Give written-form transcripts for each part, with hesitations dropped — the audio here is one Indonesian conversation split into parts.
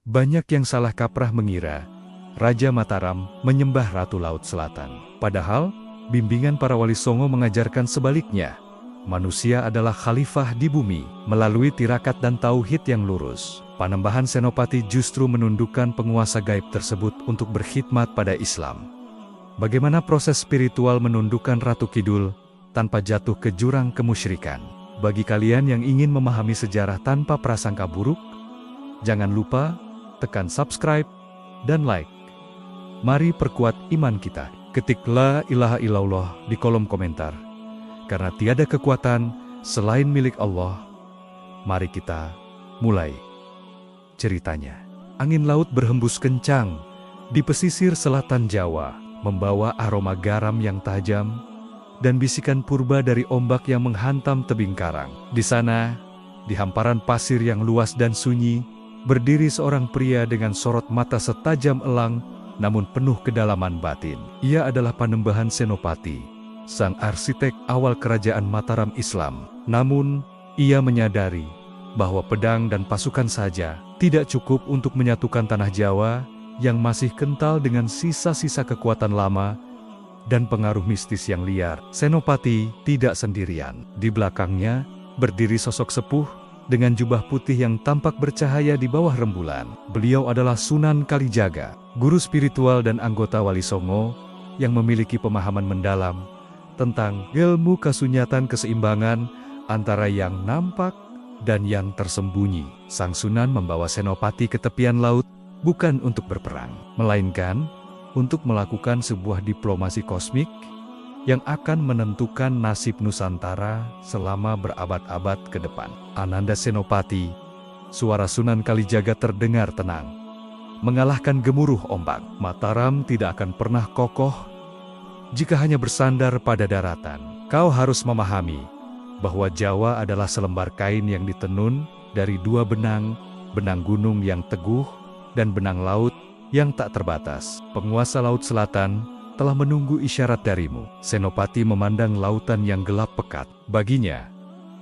Banyak yang salah kaprah mengira Raja Mataram menyembah Ratu Laut Selatan. Padahal, bimbingan para wali songo mengajarkan sebaliknya. Manusia adalah khalifah di bumi. Melalui tirakat dan tauhid yang lurus, Panembahan Senopati justru menundukkan penguasa gaib tersebut untuk berkhidmat pada Islam. Bagaimana proses spiritual menundukkan Ratu Kidul tanpa jatuh ke jurang kemusyrikan? Bagi kalian yang ingin memahami sejarah tanpa prasangka buruk, jangan lupa tekan subscribe dan like. Mari perkuat iman kita. Ketik la ilaha illallah di kolom komentar. Karena tiada kekuatan selain milik Allah. Mari kita mulai ceritanya. Angin laut berhembus kencang di pesisir selatan Jawa, membawa aroma garam yang tajam dan bisikan purba dari ombak yang menghantam tebing karang. Di sana, di hamparan pasir yang luas dan sunyi, berdiri seorang pria dengan sorot mata setajam elang, namun penuh kedalaman batin. Ia adalah Panembahan Senopati, sang arsitek awal kerajaan Mataram Islam. Namun, ia menyadari bahwa pedang dan pasukan saja tidak cukup untuk menyatukan tanah Jawa yang masih kental dengan sisa-sisa kekuatan lama dan pengaruh mistis yang liar. Senopati tidak sendirian. Di belakangnya berdiri sosok sepuh dengan jubah putih yang tampak bercahaya di bawah rembulan. Beliau adalah Sunan Kalijaga, guru spiritual dan anggota Wali Songo yang memiliki pemahaman mendalam tentang ilmu kasunyatan keseimbangan antara yang nampak dan yang tersembunyi. Sang Sunan membawa Senopati ke tepian laut bukan untuk berperang, melainkan untuk melakukan sebuah diplomasi kosmik yang akan menentukan nasib Nusantara selama berabad-abad ke depan. Ananda Senopati, suara Sunan Kalijaga terdengar tenang, mengalahkan gemuruh ombak. Mataram tidak akan pernah kokoh jika hanya bersandar pada daratan. Kau harus memahami bahwa Jawa adalah selembar kain yang ditenun dari dua benang, benang gunung yang teguh dan benang laut yang tak terbatas. Penguasa Laut Selatan telah menunggu isyarat darimu. Senopati memandang lautan yang gelap pekat. Baginya,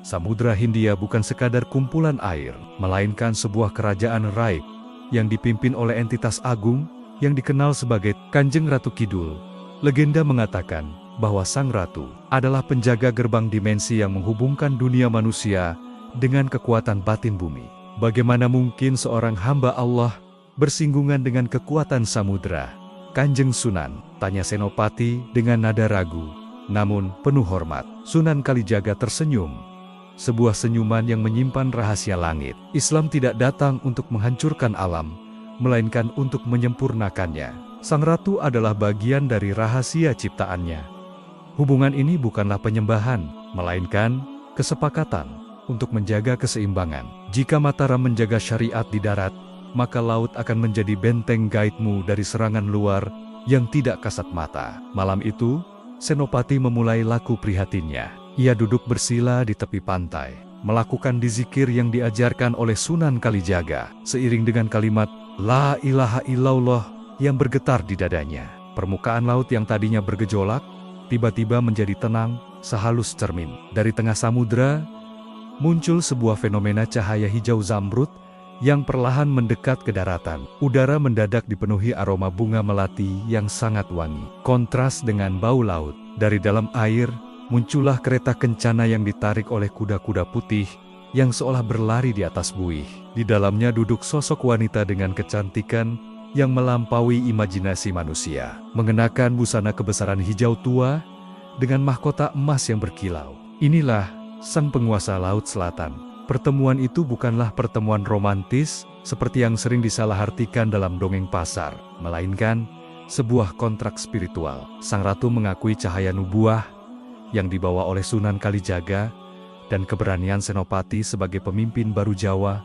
Samudra Hindia bukan sekadar kumpulan air, melainkan sebuah kerajaan raib yang dipimpin oleh entitas agung yang dikenal sebagai Kanjeng Ratu Kidul. Legenda mengatakan bahwa Sang Ratu adalah penjaga gerbang dimensi yang menghubungkan dunia manusia dengan kekuatan batin bumi. Bagaimana mungkin seorang hamba Allah bersinggungan dengan kekuatan samudra? Kanjeng Sunan, tanya Senopati dengan nada ragu, namun penuh hormat. Sunan Kalijaga tersenyum, sebuah senyuman yang menyimpan rahasia langit. Islam tidak datang untuk menghancurkan alam, melainkan untuk menyempurnakannya. Sang Ratu adalah bagian dari rahasia ciptaannya. Hubungan ini bukanlah penyembahan, melainkan kesepakatan untuk menjaga keseimbangan. Jika Mataram menjaga syariat di darat, maka laut akan menjadi benteng gaibmu dari serangan luar yang tidak kasat mata. Malam itu, Senopati memulai laku prihatinnya. Ia duduk bersila di tepi pantai, melakukan dizikir yang diajarkan oleh Sunan Kalijaga. Seiring dengan kalimat La ilaha illallah yang bergetar di dadanya, permukaan laut yang tadinya bergejolak, tiba-tiba menjadi tenang, sehalus cermin. Dari tengah samudra, muncul sebuah fenomena cahaya hijau zamrud yang perlahan mendekat ke daratan. Udara mendadak dipenuhi aroma bunga melati yang sangat wangi. Kontras dengan bau laut. Dari dalam air, muncullah kereta kencana yang ditarik oleh kuda-kuda putih yang seolah berlari di atas buih. Di dalamnya duduk sosok wanita dengan kecantikan yang melampaui imajinasi manusia. Mengenakan busana kebesaran hijau tua dengan mahkota emas yang berkilau. Inilah sang penguasa Laut Selatan. Pertemuan itu bukanlah pertemuan romantis seperti yang sering disalahartikan dalam dongeng pasar, melainkan sebuah kontrak spiritual. Sang Ratu mengakui cahaya nubuah yang dibawa oleh Sunan Kalijaga dan keberanian Senopati sebagai pemimpin baru Jawa.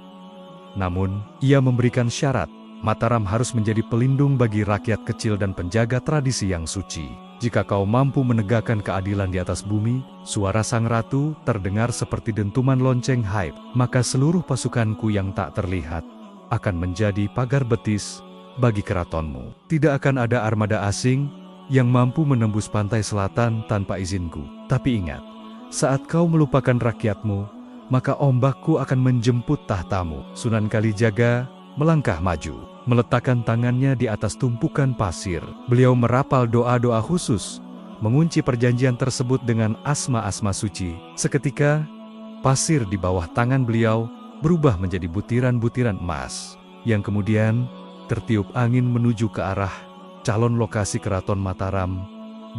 Namun, ia memberikan syarat, Mataram harus menjadi pelindung bagi rakyat kecil dan penjaga tradisi yang suci. Jika kau mampu menegakkan keadilan di atas bumi, suara Sang Ratu terdengar seperti dentuman lonceng haib, maka seluruh pasukanku yang tak terlihat akan menjadi pagar betis bagi keratonmu. Tidak akan ada armada asing yang mampu menembus pantai selatan tanpa izinku. Tapi ingat, saat kau melupakan rakyatmu, maka ombakku akan menjemput tahtamu. Sunan Kalijaga melangkah maju. Meletakkan tangannya di atas tumpukan pasir, beliau merapal doa-doa khusus, mengunci perjanjian tersebut dengan asma-asma suci. Seketika, pasir di bawah tangan beliau berubah menjadi butiran-butiran emas, yang kemudian tertiup angin menuju ke arah calon lokasi Keraton Mataram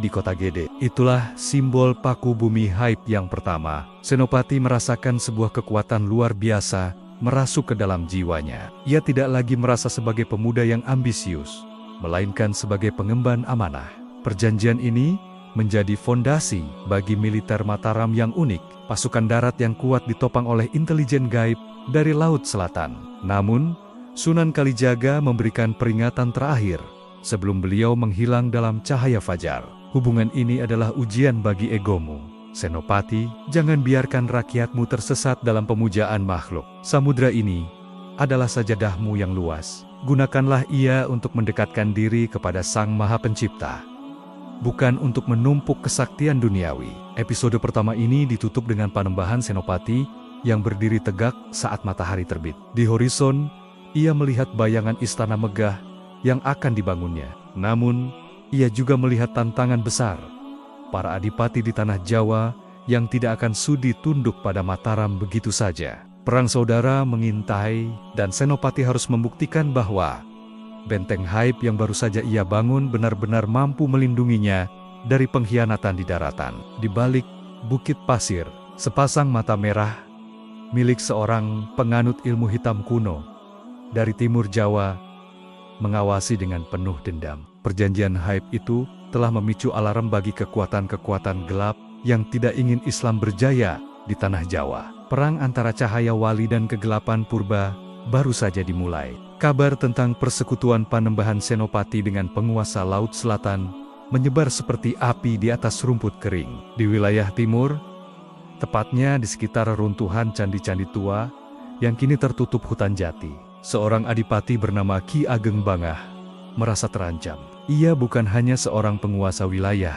di Kota Gede. Itulah simbol paku bumi Haib yang pertama. Senopati merasakan sebuah kekuatan luar biasa merasuk ke dalam jiwanya. Ia tidak lagi merasa sebagai pemuda yang ambisius, melainkan sebagai pengemban amanah. Perjanjian ini menjadi fondasi bagi militer Mataram yang unik, pasukan darat yang kuat ditopang oleh intelijen gaib dari Laut Selatan. Namun, Sunan Kalijaga memberikan peringatan terakhir sebelum beliau menghilang dalam cahaya fajar. Hubungan ini adalah ujian bagi egomu. Senopati, jangan biarkan rakyatmu tersesat dalam pemujaan makhluk. Samudra ini adalah sajadahmu yang luas. Gunakanlah ia untuk mendekatkan diri kepada Sang Maha Pencipta, bukan untuk menumpuk kesaktian duniawi. Episode pertama ini ditutup dengan panembahan Senopati yang berdiri tegak saat matahari terbit. Di horizon, ia melihat bayangan istana megah yang akan dibangunnya. Namun, ia juga melihat tantangan besar, para adipati di tanah Jawa yang tidak akan sudi tunduk pada Mataram begitu saja. Perang saudara mengintai, dan Senopati harus membuktikan bahwa benteng Haib yang baru saja ia bangun benar-benar mampu melindunginya dari pengkhianatan di daratan. Di balik bukit pasir, sepasang mata merah milik seorang penganut ilmu hitam kuno dari timur Jawa mengawasi dengan penuh dendam. Perjanjian Haib itu telah memicu alarm bagi kekuatan-kekuatan gelap yang tidak ingin Islam berjaya di tanah Jawa. Perang antara cahaya wali dan kegelapan purba baru saja dimulai. Kabar tentang persekutuan Panembahan Senopati dengan penguasa Laut Selatan menyebar seperti api di atas rumput kering. Di wilayah timur, tepatnya di sekitar runtuhan candi-candi tua yang kini tertutup hutan jati, seorang adipati bernama Ki Ageng Bangah merasa terancam. Ia bukan hanya seorang penguasa wilayah,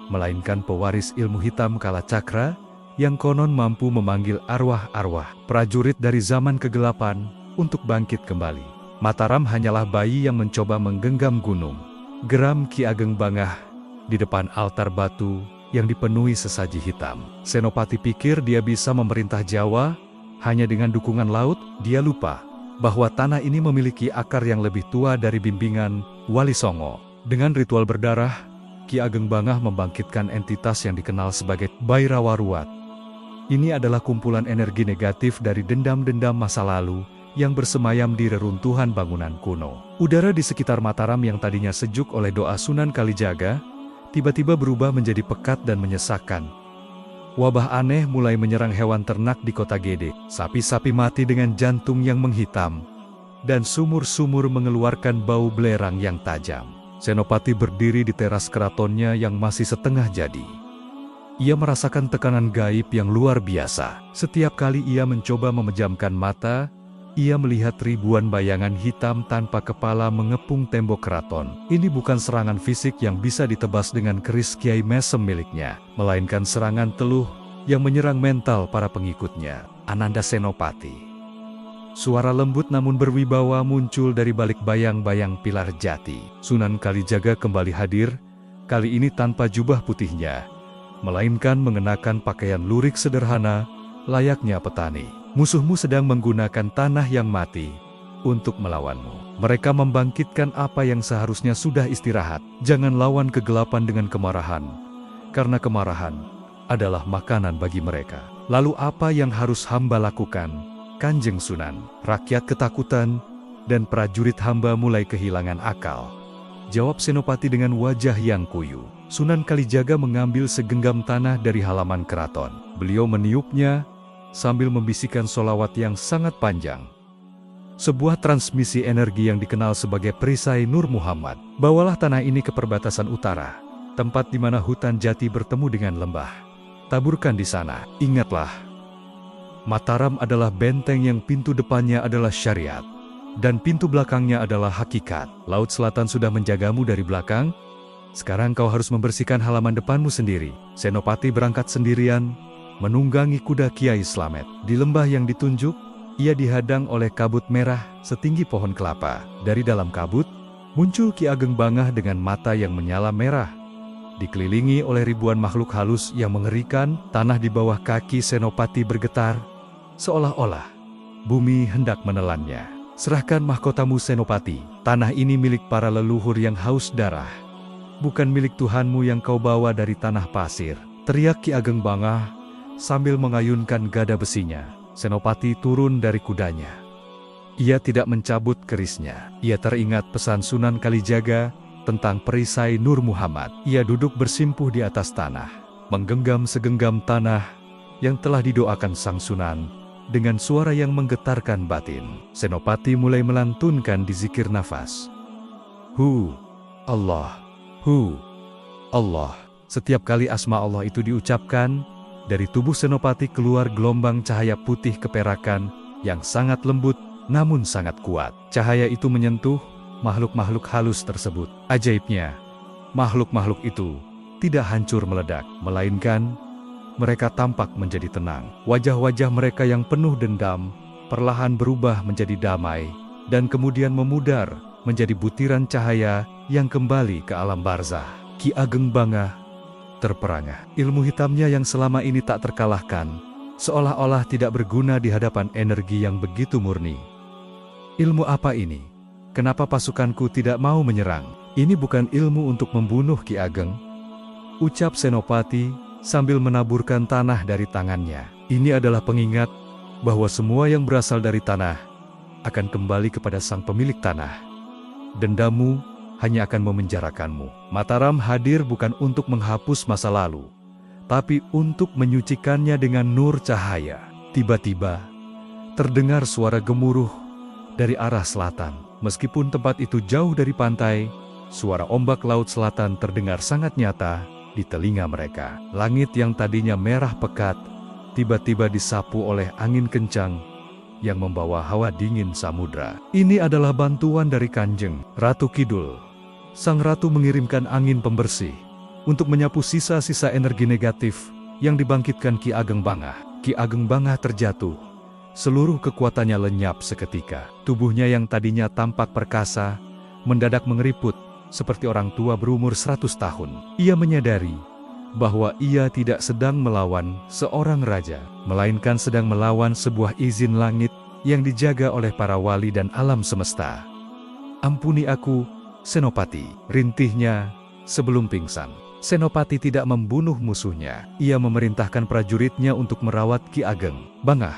melainkan pewaris ilmu hitam Kala Cakra yang konon mampu memanggil arwah-arwah prajurit dari zaman kegelapan untuk bangkit kembali. Mataram hanyalah bayi yang mencoba menggenggam gunung, geram Ki Ageng Bangah di depan altar batu yang dipenuhi sesaji hitam. Senopati pikir dia bisa memerintah Jawa hanya dengan dukungan laut. Dia lupa bahwa tanah ini memiliki akar yang lebih tua dari bimbingan Wali Songo. Dengan ritual berdarah, Ki Ageng Bangah membangkitkan entitas yang dikenal sebagai Bhairawa Ruat. Ini adalah kumpulan energi negatif dari dendam-dendam masa lalu yang bersemayam di reruntuhan bangunan kuno. Udara di sekitar Mataram yang tadinya sejuk oleh doa Sunan Kalijaga, tiba-tiba berubah menjadi pekat dan menyesakkan. Wabah aneh mulai menyerang hewan ternak di Kota Gede. Sapi-sapi mati dengan jantung yang menghitam, dan sumur-sumur mengeluarkan bau belerang yang tajam. Senopati berdiri di teras keratonnya yang masih setengah jadi. Ia merasakan tekanan gaib yang luar biasa. Setiap kali ia mencoba memejamkan mata, ia melihat ribuan bayangan hitam tanpa kepala mengepung tembok keraton. Ini bukan serangan fisik yang bisa ditebas dengan keris Kiai Mesem miliknya, melainkan serangan teluh yang menyerang mental para pengikutnya. Ananda Senopati. Suara lembut namun berwibawa muncul dari balik bayang-bayang pilar jati. Sunan Kalijaga kembali hadir, kali ini tanpa jubah putihnya, melainkan mengenakan pakaian lurik sederhana, layaknya petani. Musuhmu sedang menggunakan tanah yang mati untuk melawanmu. Mereka membangkitkan apa yang seharusnya sudah istirahat. Jangan lawan kegelapan dengan kemarahan, karena kemarahan adalah makanan bagi mereka. Lalu apa yang harus hamba lakukan, Kanjeng Sunan? Rakyat ketakutan, dan prajurit hamba mulai kehilangan akal, jawab Senopati dengan wajah yang kuyu. Sunan Kalijaga mengambil segenggam tanah dari halaman keraton. Beliau meniupnya sambil membisikkan solawat yang sangat panjang. Sebuah transmisi energi yang dikenal sebagai perisai Nur Muhammad. Bawalah tanah ini ke perbatasan utara, tempat di mana hutan jati bertemu dengan lembah. Taburkan di sana. Ingatlah, Mataram adalah benteng yang pintu depannya adalah syariat, dan pintu belakangnya adalah hakikat. Laut Selatan sudah menjagamu dari belakang. Sekarang kau harus membersihkan halaman depanmu sendiri. Senopati berangkat sendirian, menunggangi kuda Kiai Slamet. Di lembah yang ditunjuk, Ia dihadang oleh kabut merah setinggi pohon kelapa. Dari dalam kabut, muncul Ki Ageng Bangah dengan mata yang menyala merah. Dikelilingi oleh ribuan makhluk halus yang mengerikan, tanah di bawah kaki Senopati bergetar, seolah-olah bumi hendak menelannya. Serahkan mahkotamu Senopati, tanah ini milik para leluhur yang haus darah. Bukan milik Tuhanmu yang kau bawa dari tanah pasir, teriak Ki Ageng Bangah sambil mengayunkan gada besinya. Senopati turun dari kudanya. Ia tidak mencabut kerisnya. Ia teringat pesan Sunan Kalijaga tentang perisai Nur Muhammad. Ia duduk bersimpuh di atas tanah, menggenggam segenggam tanah yang telah didoakan Sang Sunan. Dengan suara yang menggetarkan batin, Senopati mulai melantunkan di zikir nafas. Hu, Allah, Hu, Allah. Setiap kali asma Allah itu diucapkan, dari tubuh Senopati keluar gelombang cahaya putih keperakan yang sangat lembut namun sangat kuat. Cahaya itu menyentuh makhluk-makhluk halus tersebut. Ajaibnya, makhluk-makhluk itu tidak hancur meledak, melainkan mereka tampak menjadi tenang. Wajah-wajah mereka yang penuh dendam perlahan berubah menjadi damai dan kemudian memudar menjadi butiran cahaya yang kembali ke alam barzah. Ki Ageng Bangah terperangah. Ilmu hitamnya yang selama ini tak terkalahkan, seolah-olah tidak berguna di hadapan energi yang begitu murni. Ilmu apa ini? Kenapa pasukanku tidak mau menyerang? Ini bukan ilmu untuk membunuh Ki Ageng, ucap Senopati sambil menaburkan tanah dari tangannya. Ini adalah pengingat bahwa semua yang berasal dari tanah akan kembali kepada sang pemilik tanah. Dendamu hanya akan memenjarakanmu. Mataram hadir bukan untuk menghapus masa lalu, tapi untuk menyucikannya dengan nur cahaya. Tiba-tiba, terdengar suara gemuruh dari arah selatan. Meskipun tempat itu jauh dari pantai, suara ombak laut selatan terdengar sangat nyata di telinga mereka. Langit yang tadinya merah pekat, tiba-tiba disapu oleh angin kencang yang membawa hawa dingin samudra. Ini adalah bantuan dari Kanjeng Ratu Kidul. Sang Ratu mengirimkan angin pembersih untuk menyapu sisa-sisa energi negatif yang dibangkitkan Ki Ageng Bangah. Ki Ageng Bangah terjatuh. Seluruh kekuatannya lenyap seketika. Tubuhnya yang tadinya tampak perkasa, mendadak mengeriput seperti orang tua berumur 100 tahun. Ia menyadari bahwa ia tidak sedang melawan seorang raja, melainkan sedang melawan sebuah izin langit yang dijaga oleh para wali dan alam semesta. Ampuni aku, Senopati, rintihnya sebelum pingsan. Senopati tidak membunuh musuhnya. Ia memerintahkan prajuritnya untuk merawat Ki Ageng Bangah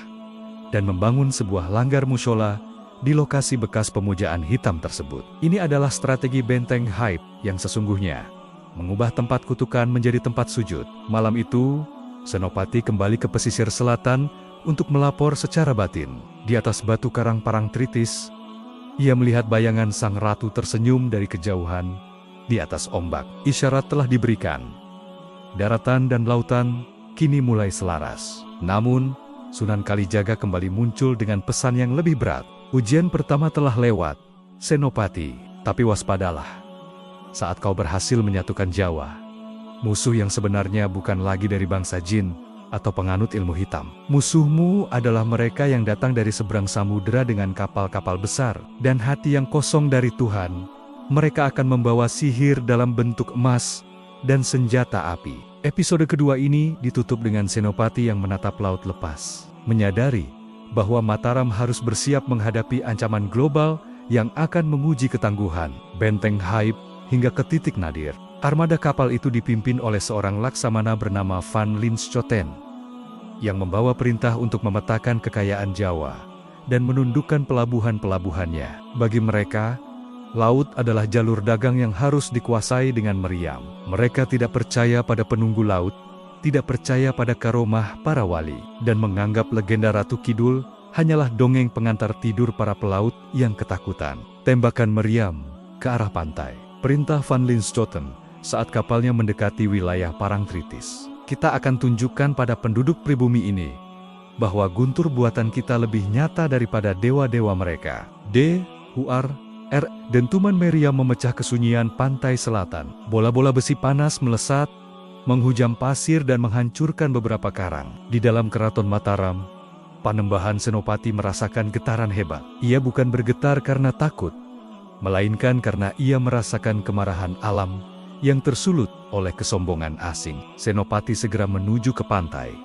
dan membangun sebuah langgar mushola di lokasi bekas pemujaan hitam tersebut. Ini adalah strategi benteng Haib yang sesungguhnya, mengubah tempat kutukan menjadi tempat sujud. Malam itu, Senopati kembali ke pesisir selatan untuk melapor secara batin. Di atas batu karang Parangtritis, ia melihat bayangan sang ratu tersenyum dari kejauhan di atas ombak. Isyarat telah diberikan. Daratan dan lautan kini mulai selaras. Namun, Sunan Kalijaga kembali muncul dengan pesan yang lebih berat. Ujian pertama telah lewat, Senopati, tapi waspadalah. Saat kau berhasil menyatukan Jawa, musuh yang sebenarnya bukan lagi dari bangsa jin atau penganut ilmu hitam. Musuhmu adalah mereka yang datang dari seberang samudera dengan kapal-kapal besar dan hati yang kosong dari Tuhan. Mereka akan membawa sihir dalam bentuk emas dan senjata api. Episode kedua ini ditutup dengan Senopati yang menatap laut lepas, menyadari bahwa Mataram harus bersiap menghadapi ancaman global yang akan menguji ketangguhan benteng Haib hingga ke titik nadir. Armada kapal itu dipimpin oleh seorang laksamana bernama Van Linschoten, yang membawa perintah untuk memetakan kekayaan Jawa dan menundukkan pelabuhan-pelabuhannya. Bagi mereka, laut adalah jalur dagang yang harus dikuasai dengan meriam. Mereka tidak percaya pada penunggu laut, tidak percaya pada karomah para wali, dan menganggap legenda Ratu Kidul hanyalah dongeng pengantar tidur para pelaut yang ketakutan. Tembakan meriam ke arah pantai. Perintah Van Linschoten saat kapalnya mendekati wilayah Parangtritis. Kita akan tunjukkan pada penduduk pribumi ini bahwa guntur buatan kita lebih nyata daripada dewa-dewa mereka. Dentuman meriam memecah kesunyian pantai selatan. Bola-bola besi panas melesat, menghujam pasir dan menghancurkan beberapa karang. Di dalam keraton Mataram, Panembahan Senopati merasakan getaran hebat. Ia bukan bergetar karena takut, melainkan karena ia merasakan kemarahan alam yang tersulut oleh kesombongan asing. Senopati segera menuju ke pantai.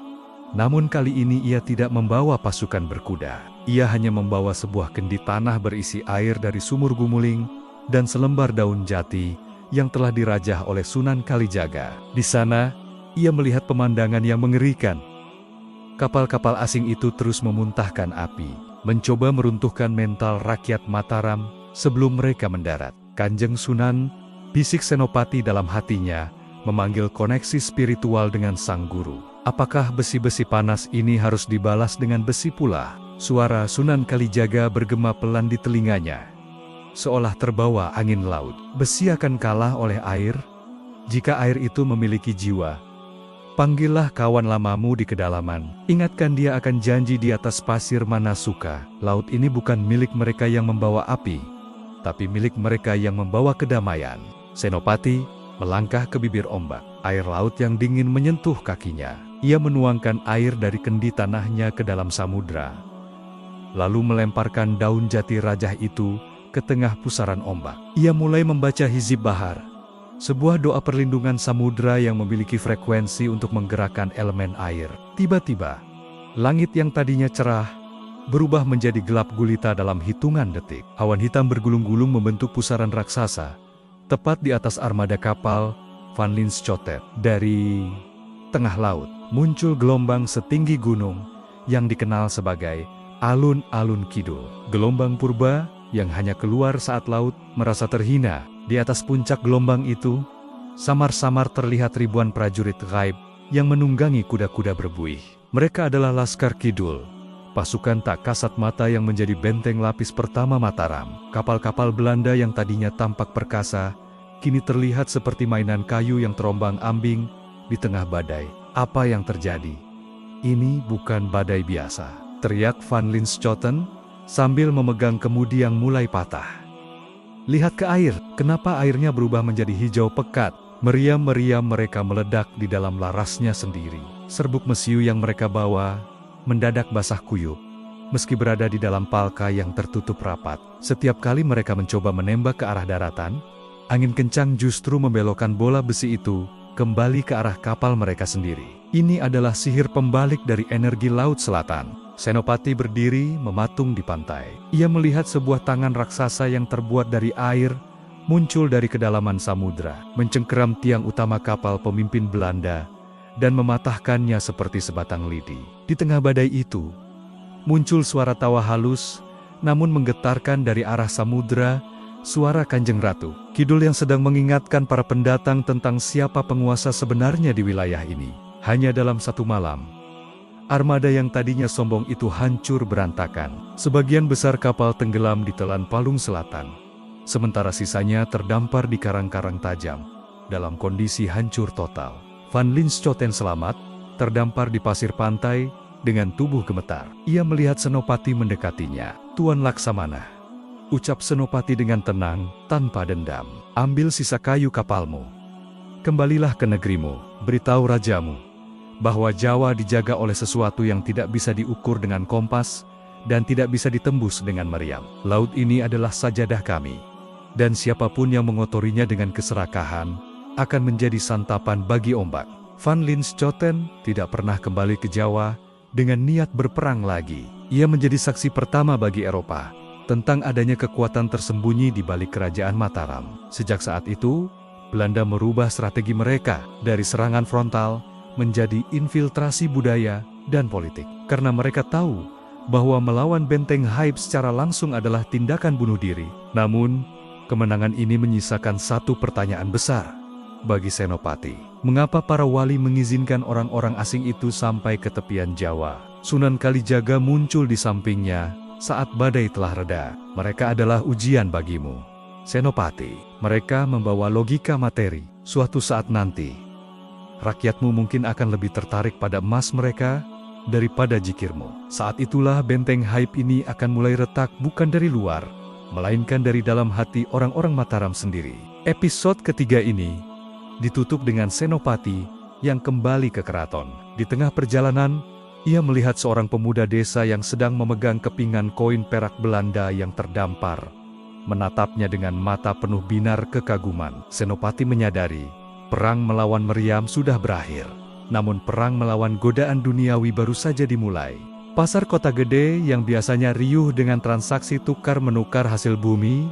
Namun kali ini ia tidak membawa pasukan berkuda. Ia hanya membawa sebuah kendi tanah berisi air dari sumur Gumuling dan selembar daun jati yang telah dirajah oleh Sunan Kalijaga. Di sana, ia melihat pemandangan yang mengerikan. Kapal-kapal asing itu terus memuntahkan api, mencoba meruntuhkan mental rakyat Mataram sebelum mereka mendarat. Kanjeng Sunan, bisik Senopati dalam hatinya, memanggil koneksi spiritual dengan sang guru. Apakah besi-besi panas ini harus dibalas dengan besi pula? Suara Sunan Kalijaga bergema pelan di telinganya, seolah terbawa angin laut. Besi akan kalah oleh air? Jika air itu memiliki jiwa, panggillah kawan lamamu di kedalaman. Ingatkan dia akan janji di atas pasir Manasuka. Laut ini bukan milik mereka yang membawa api, tapi milik mereka yang membawa kedamaian. Senopati melangkah ke bibir ombak. Air laut yang dingin menyentuh kakinya. Ia menuangkan air dari kendi tanahnya ke dalam samudra, lalu melemparkan daun jati rajah itu ke tengah pusaran ombak. Ia mulai membaca Hizib Bahar, sebuah doa perlindungan samudra yang memiliki frekuensi untuk menggerakkan elemen air. Tiba-tiba, langit yang tadinya cerah berubah menjadi gelap gulita dalam hitungan detik. Awan hitam bergulung-gulung membentuk pusaran raksasa, tepat di atas armada kapal Van Linschoten. Dari tengah laut, muncul gelombang setinggi gunung yang dikenal sebagai alun-alun kidul. Gelombang purba yang hanya keluar saat laut merasa terhina. Di atas puncak gelombang itu, samar-samar terlihat ribuan prajurit gaib yang menunggangi kuda-kuda berbuih. Mereka adalah Laskar Kidul, pasukan tak kasat mata yang menjadi benteng lapis pertama Mataram. Kapal-kapal Belanda yang tadinya tampak perkasa, kini terlihat seperti mainan kayu yang terombang-ambing di tengah badai. Apa yang terjadi? Ini bukan badai biasa, teriak Van Linschoten sambil memegang kemudi yang mulai patah. Lihat ke air, kenapa airnya berubah menjadi hijau pekat? Meriam-meriam mereka meledak di dalam larasnya sendiri. Serbuk mesiu yang mereka bawa mendadak basah kuyup, meski berada di dalam palka yang tertutup rapat. Setiap kali mereka mencoba menembak ke arah daratan, angin kencang justru membelokkan bola besi itu kembali ke arah kapal mereka sendiri. Ini adalah sihir pembalik dari energi Laut Selatan. Senopati berdiri mematung di pantai. Ia melihat sebuah tangan raksasa yang terbuat dari air muncul dari kedalaman samudra, mencengkeram tiang utama kapal pemimpin Belanda dan mematahkannya seperti sebatang lidi. Di tengah badai itu, muncul suara tawa halus namun menggetarkan dari arah samudra. Suara Kanjeng Ratu Kidul yang sedang mengingatkan para pendatang tentang siapa penguasa sebenarnya di wilayah ini. Hanya dalam satu malam, armada yang tadinya sombong itu hancur berantakan. Sebagian besar kapal tenggelam di telan Palung Selatan, sementara sisanya terdampar di karang-karang tajam dalam kondisi hancur total. Van Linschoten selamat, terdampar di pasir pantai dengan tubuh gemetar. Ia melihat Senopati mendekatinya. Tuan Laksamana, ucap Senopati dengan tenang, tanpa dendam. Ambil sisa kayu kapalmu. Kembalilah ke negerimu, beritahu rajamu bahwa Jawa dijaga oleh sesuatu yang tidak bisa diukur dengan kompas dan tidak bisa ditembus dengan meriam. Laut ini adalah sajadah kami, dan siapapun yang mengotorinya dengan keserakahan akan menjadi santapan bagi ombak. Van Linschoten tidak pernah kembali ke Jawa dengan niat berperang lagi. Ia menjadi saksi pertama bagi Eropa tentang adanya kekuatan tersembunyi di balik kerajaan Mataram. Sejak saat itu, Belanda merubah strategi mereka dari serangan frontal menjadi infiltrasi budaya dan politik. Karena mereka tahu bahwa melawan benteng Haib secara langsung adalah tindakan bunuh diri. Namun, kemenangan ini menyisakan satu pertanyaan besar bagi Senopati. Mengapa para wali mengizinkan orang-orang asing itu sampai ke tepian Jawa? Sunan Kalijaga muncul di sampingnya saat badai telah reda. Mereka adalah ujian bagimu, Senopati. Mereka membawa logika materi. Suatu saat nanti, rakyatmu mungkin akan lebih tertarik pada emas mereka daripada jikirmu. Saat itulah benteng Haib ini akan mulai retak, bukan dari luar, melainkan dari dalam hati orang-orang Mataram sendiri. Episode ketiga ini ditutup dengan Senopati yang kembali ke keraton. Di tengah perjalanan, Ia melihat seorang pemuda desa yang sedang memegang kepingan koin perak Belanda yang terdampar, menatapnya dengan mata penuh binar kekaguman. Senopati menyadari, perang melawan meriam sudah berakhir. Namun perang melawan godaan duniawi baru saja dimulai. Pasar kota gede yang biasanya riuh dengan transaksi tukar-menukar hasil bumi,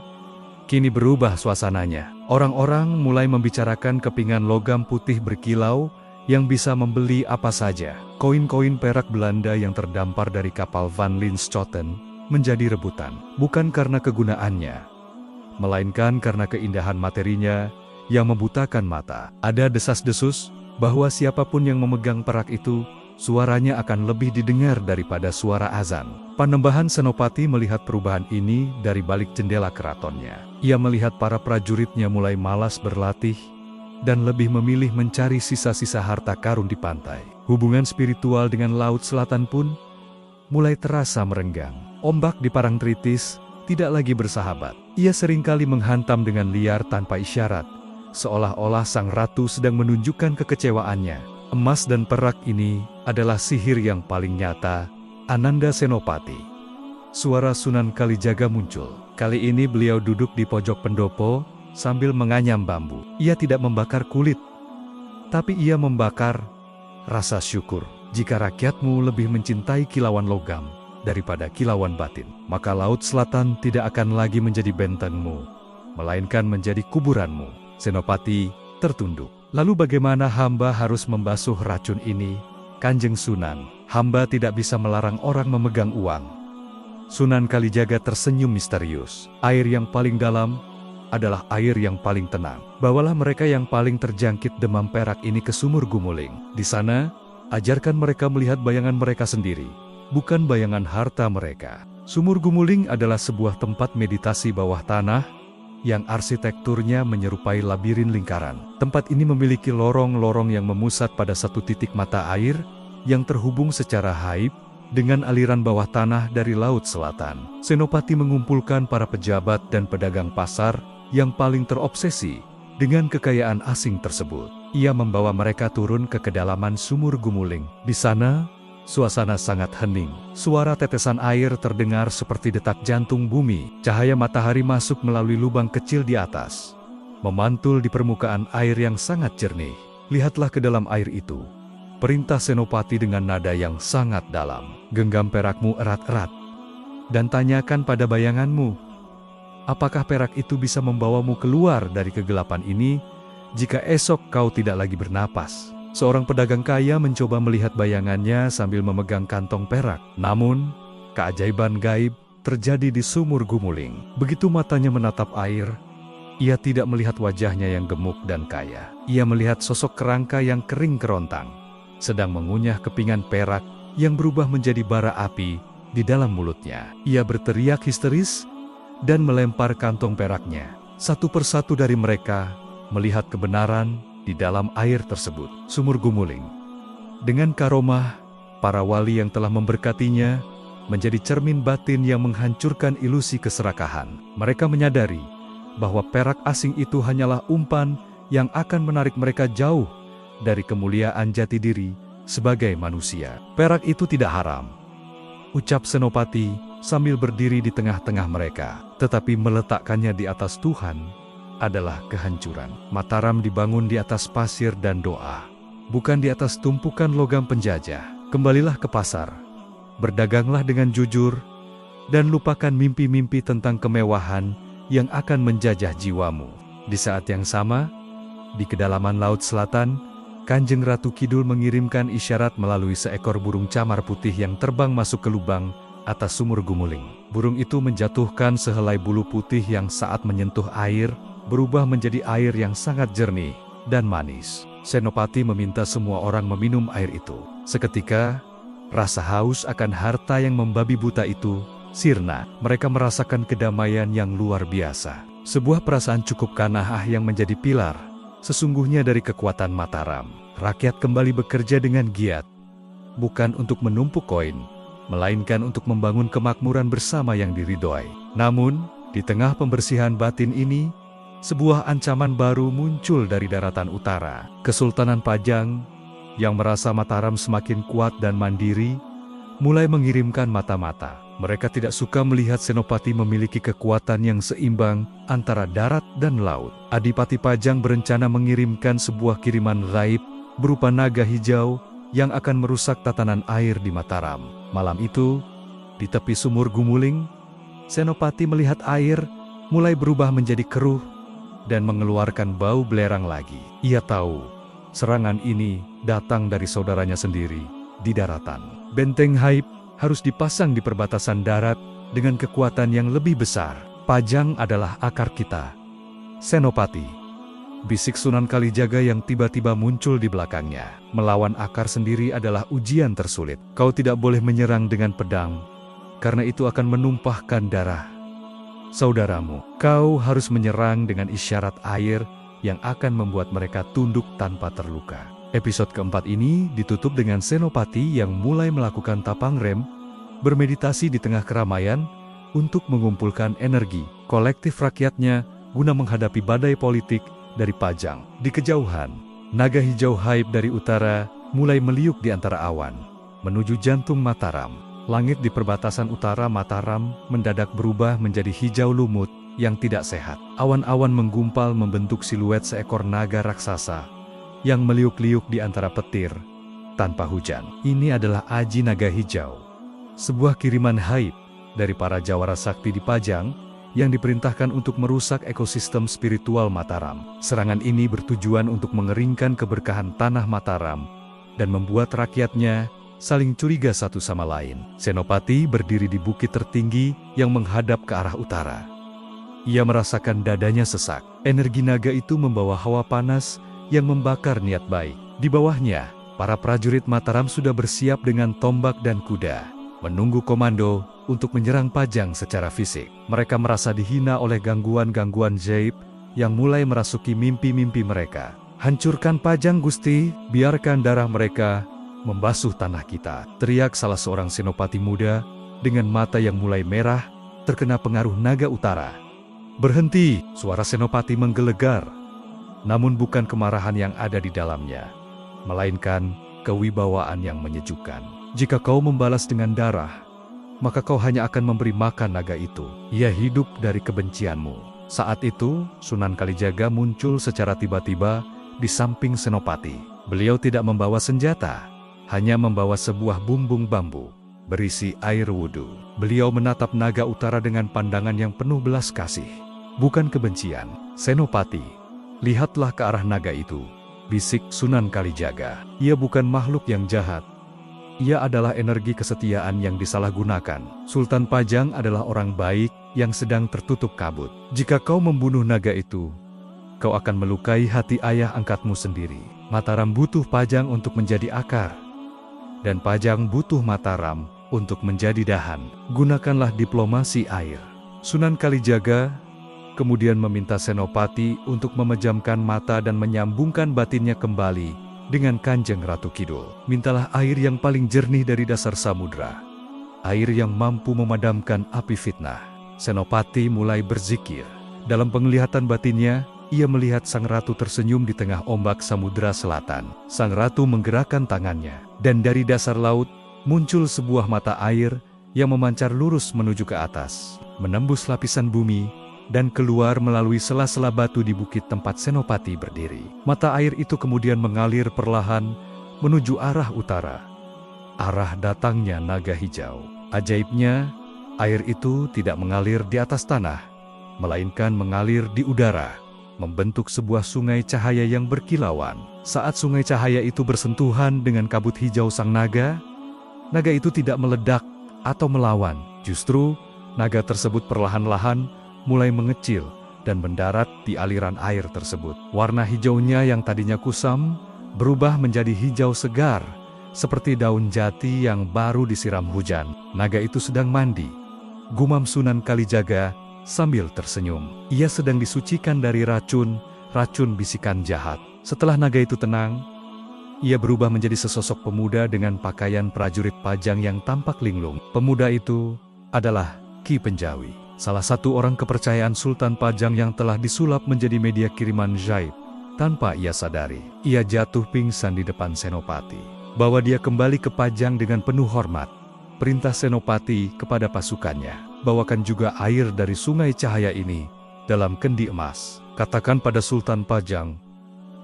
kini berubah suasananya. Orang-orang mulai membicarakan kepingan logam putih berkilau yang bisa membeli apa saja. Koin-koin perak Belanda yang terdampar dari kapal Van Linschoten menjadi rebutan, bukan karena kegunaannya, melainkan karena keindahan materinya yang membutakan mata. Ada desas-desus bahwa siapapun yang memegang perak itu, suaranya akan lebih didengar daripada suara azan. Panembahan Senopati melihat perubahan ini dari balik jendela keratonnya. Ia melihat para prajuritnya mulai malas berlatih dan lebih memilih mencari sisa-sisa harta karun di pantai. Hubungan spiritual dengan Laut Selatan pun mulai terasa merenggang. Ombak di Parangtritis tidak lagi bersahabat. Ia seringkali menghantam dengan liar tanpa isyarat, seolah-olah sang ratu sedang menunjukkan kekecewaannya. Emas dan perak ini adalah sihir yang paling nyata, Ananda Senopati. Suara Sunan Kalijaga muncul. Kali ini beliau duduk di pojok pendopo, sambil menganyam bambu. Ia tidak membakar kulit, tapi ia membakar rasa syukur. Jika rakyatmu lebih mencintai kilauan logam daripada kilauan batin, maka Laut Selatan tidak akan lagi menjadi bentengmu, melainkan menjadi kuburanmu. Senopati tertunduk. Lalu bagaimana hamba harus membasuh racun ini, Kanjeng Sunan? Hamba tidak bisa melarang orang memegang uang. Sunan Kalijaga tersenyum misterius. Air yang paling dalam adalah air yang paling tenang. Bawalah mereka yang paling terjangkit demam perak ini ke Sumur Gumuling. Di sana, ajarkan mereka melihat bayangan mereka sendiri, bukan bayangan harta mereka. Sumur Gumuling adalah sebuah tempat meditasi bawah tanah, yang arsitekturnya menyerupai labirin lingkaran. Tempat ini memiliki lorong-lorong yang memusat pada satu titik mata air, yang terhubung secara haib dengan aliran bawah tanah dari Laut Selatan. Senopati mengumpulkan para pejabat dan pedagang pasar yang paling terobsesi dengan kekayaan asing tersebut. Ia membawa mereka turun ke kedalaman Sumur Gumuling. Di sana, suasana sangat hening. Suara tetesan air terdengar seperti detak jantung bumi. Cahaya matahari masuk melalui lubang kecil di atas, memantul di permukaan air yang sangat jernih. Lihatlah ke dalam air itu, perintah Senopati dengan nada yang sangat dalam. Genggam perakmu erat-erat, dan tanyakan pada bayanganmu, apakah perak itu bisa membawamu keluar dari kegelapan ini, jika esok kau tidak lagi bernapas? Seorang pedagang kaya mencoba melihat bayangannya sambil memegang kantong perak. Namun, keajaiban gaib terjadi di Sumur Gumuling. Begitu matanya menatap air, ia tidak melihat wajahnya yang gemuk dan kaya. Ia melihat sosok kerangka yang kering kerontang, sedang mengunyah kepingan perak yang berubah menjadi bara api di dalam mulutnya. Ia berteriak histeris dan melempar kantong peraknya. Satu persatu dari mereka melihat kebenaran di dalam air tersebut. Sumur Gumuling, dengan karomah para wali yang telah memberkatinya, menjadi cermin batin yang menghancurkan ilusi keserakahan. Mereka menyadari bahwa perak asing itu hanyalah umpan yang akan menarik mereka jauh dari kemuliaan jati diri sebagai manusia. Perak itu tidak haram, ucap Senopati sambil berdiri di tengah-tengah mereka. Tetapi meletakkannya di atas Tuhan adalah kehancuran. Mataram dibangun di atas pasir dan doa, bukan di atas tumpukan logam penjajah. Kembalilah ke pasar, berdaganglah dengan jujur, dan lupakan mimpi-mimpi tentang kemewahan yang akan menjajah jiwamu. Di saat yang sama, di kedalaman Laut Selatan, Kanjeng Ratu Kidul mengirimkan isyarat melalui seekor burung camar putih yang terbang masuk ke lubang atas Sumur Gumuling. Burung itu menjatuhkan sehelai bulu putih yang saat menyentuh air, berubah menjadi air yang sangat jernih dan manis. Senopati meminta semua orang meminum air itu. Seketika, rasa haus akan harta yang membabi buta itu sirna. Mereka merasakan kedamaian yang luar biasa. Sebuah perasaan cukup kanahah yang menjadi pilar sesungguhnya dari kekuatan Mataram. Rakyat kembali bekerja dengan giat, bukan untuk menumpuk koin, melainkan untuk membangun kemakmuran bersama yang diridhoi. Namun, di tengah pembersihan batin ini, sebuah ancaman baru muncul dari daratan utara. Kesultanan Pajang yang merasa Mataram semakin kuat dan mandiri, mulai mengirimkan mata-mata. Mereka tidak suka melihat Senopati memiliki kekuatan yang seimbang antara darat dan laut. Adipati Pajang berencana mengirimkan sebuah kiriman gaib berupa naga hijau yang akan merusak tatanan air di Mataram. Malam itu, di tepi sumur Gumuling, Senopati melihat air mulai berubah menjadi keruh dan mengeluarkan bau belerang lagi. Ia tahu serangan ini datang dari saudaranya sendiri di daratan. Benteng Haib harus dipasang di perbatasan darat dengan kekuatan yang lebih besar. Pajang adalah akar kita, Senopati, bisik Sunan Kalijaga yang tiba-tiba muncul di belakangnya. Melawan akar sendiri adalah ujian tersulit. Kau tidak boleh menyerang dengan pedang, karena itu akan menumpahkan darah saudaramu. Kau harus menyerang dengan isyarat air yang akan membuat mereka tunduk tanpa terluka. Episode keempat ini ditutup dengan Senopati yang mulai melakukan tapang rem, bermeditasi di tengah keramaian untuk mengumpulkan energi kolektif rakyatnya guna menghadapi badai politik dari Pajang. Di kejauhan, naga hijau Haib dari utara mulai meliuk di antara awan, menuju jantung Mataram. Langit di perbatasan utara Mataram mendadak berubah menjadi hijau lumut yang tidak sehat. Awan-awan menggumpal membentuk siluet seekor naga raksasa yang meliuk-liuk di antara petir tanpa hujan. Ini adalah Aji Naga Hijau, sebuah kiriman Haib dari para jawara sakti di Pajang yang diperintahkan untuk merusak ekosistem spiritual Mataram. Serangan ini bertujuan untuk mengeringkan keberkahan tanah Mataram dan membuat rakyatnya saling curiga satu sama lain. Senopati berdiri di bukit tertinggi yang menghadap ke arah utara. Ia merasakan dadanya sesak. Energi naga itu membawa hawa panas yang membakar niat baik. Di bawahnya, para prajurit Mataram sudah bersiap dengan tombak dan kuda, menunggu komando untuk menyerang Pajang secara fisik. Mereka merasa dihina oleh gangguan-gangguan gaib yang mulai merasuki mimpi-mimpi mereka. Hancurkan Pajang, Gusti, biarkan darah mereka membasuh tanah kita, teriak salah seorang senopati muda dengan mata yang mulai merah terkena pengaruh naga utara. Berhenti, suara senopati menggelegar. Namun bukan kemarahan yang ada di dalamnya, melainkan kewibawaan yang menyejukkan. Jika kau membalas dengan darah, maka kau hanya akan memberi makan naga itu. Ia hidup dari kebencianmu. Saat itu, Sunan Kalijaga muncul secara tiba-tiba di samping Senopati. Beliau tidak membawa senjata, hanya membawa sebuah bumbung bambu berisi air wudhu. Beliau menatap naga utara dengan pandangan yang penuh belas kasih, bukan kebencian. Senopati, lihatlah ke arah naga itu, bisik Sunan Kalijaga. Ia bukan makhluk yang jahat. Ia adalah energi kesetiaan yang disalahgunakan. Sultan Pajang adalah orang baik yang sedang tertutup kabut. Jika kau membunuh naga itu, kau akan melukai hati ayah angkatmu sendiri. Mataram butuh Pajang untuk menjadi akar, dan Pajang butuh Mataram untuk menjadi dahan. Gunakanlah diplomasi air. Sunan Kalijaga kemudian meminta Senopati untuk memejamkan mata dan menyambungkan batinnya kembali dengan Kanjeng Ratu Kidul. Mintalah air yang paling jernih dari dasar samudra, air yang mampu memadamkan api fitnah. Senopati mulai berzikir. Dalam penglihatan batinnya, ia melihat sang ratu tersenyum di tengah ombak samudra selatan. Sang ratu menggerakkan tangannya, dan dari dasar laut muncul sebuah mata air yang memancar lurus menuju ke atas, menembus lapisan bumi, dan keluar melalui sela-sela batu di bukit tempat Senopati berdiri. Mata air itu kemudian mengalir perlahan menuju arah utara, arah datangnya naga hijau. Ajaibnya, air itu tidak mengalir di atas tanah, melainkan mengalir di udara, membentuk sebuah sungai cahaya yang berkilauan. Saat sungai cahaya itu bersentuhan dengan kabut hijau sang naga, naga itu tidak meledak atau melawan. Justru, naga tersebut perlahan-lahan mulai mengecil dan mendarat di aliran air tersebut. Warna hijaunya yang tadinya kusam berubah menjadi hijau segar, seperti daun jati yang baru disiram hujan. Naga itu sedang mandi, gumam Sunan Kalijaga sambil tersenyum. Ia sedang disucikan dari racun bisikan jahat. Setelah naga itu tenang, ia berubah menjadi sesosok pemuda dengan pakaian prajurit Pajang yang tampak linglung. Pemuda itu adalah Ki Penjawi, salah satu orang kepercayaan Sultan Pajang yang telah disulap menjadi media kiriman gaib Tanpa ia sadari, ia jatuh pingsan di depan Senopati. Bawa dia kembali ke Pajang dengan penuh hormat. Perintah Senopati kepada pasukannya, bawakan juga air dari sungai cahaya ini dalam kendi emas. Katakan pada Sultan Pajang,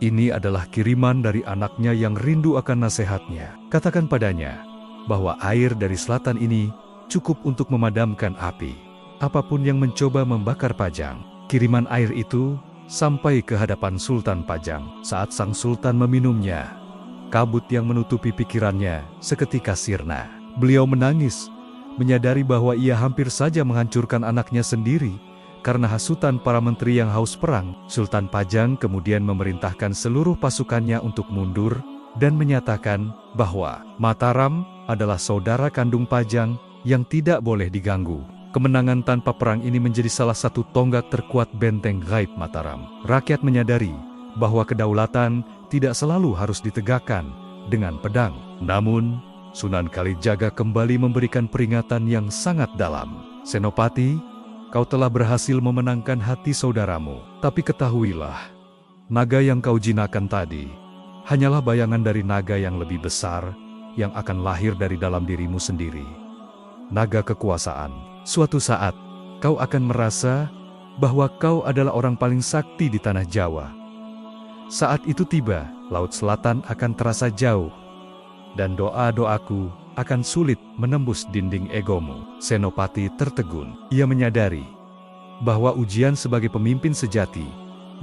ini adalah kiriman dari anaknya yang rindu akan nasihatnya. Katakan padanya bahwa air dari selatan ini cukup untuk memadamkan api. Apapun yang mencoba membakar Pajang, kiriman air itu sampai ke hadapan Sultan Pajang. Saat sang Sultan meminumnya, kabut yang menutupi pikirannya seketika sirna. Beliau menangis, menyadari bahwa ia hampir saja menghancurkan anaknya sendiri karena hasutan para menteri yang haus perang. Sultan Pajang kemudian memerintahkan seluruh pasukannya untuk mundur dan menyatakan bahwa Mataram adalah saudara kandung Pajang yang tidak boleh diganggu. Kemenangan tanpa perang ini menjadi salah satu tonggak terkuat benteng gaib Mataram. Rakyat menyadari bahwa kedaulatan tidak selalu harus ditegakkan dengan pedang. Namun, Sunan Kalijaga kembali memberikan peringatan yang sangat dalam. Senopati, kau telah berhasil memenangkan hati saudaramu. Tapi ketahuilah, naga yang kau jinakan tadi hanyalah bayangan dari naga yang lebih besar yang akan lahir dari dalam dirimu sendiri. Naga kekuasaan. Suatu saat, kau akan merasa bahwa kau adalah orang paling sakti di tanah Jawa. Saat itu tiba, Laut Selatan akan terasa jauh, dan doa-doaku akan sulit menembus dinding egomu. Senopati tertegun. Ia menyadari bahwa ujian sebagai pemimpin sejati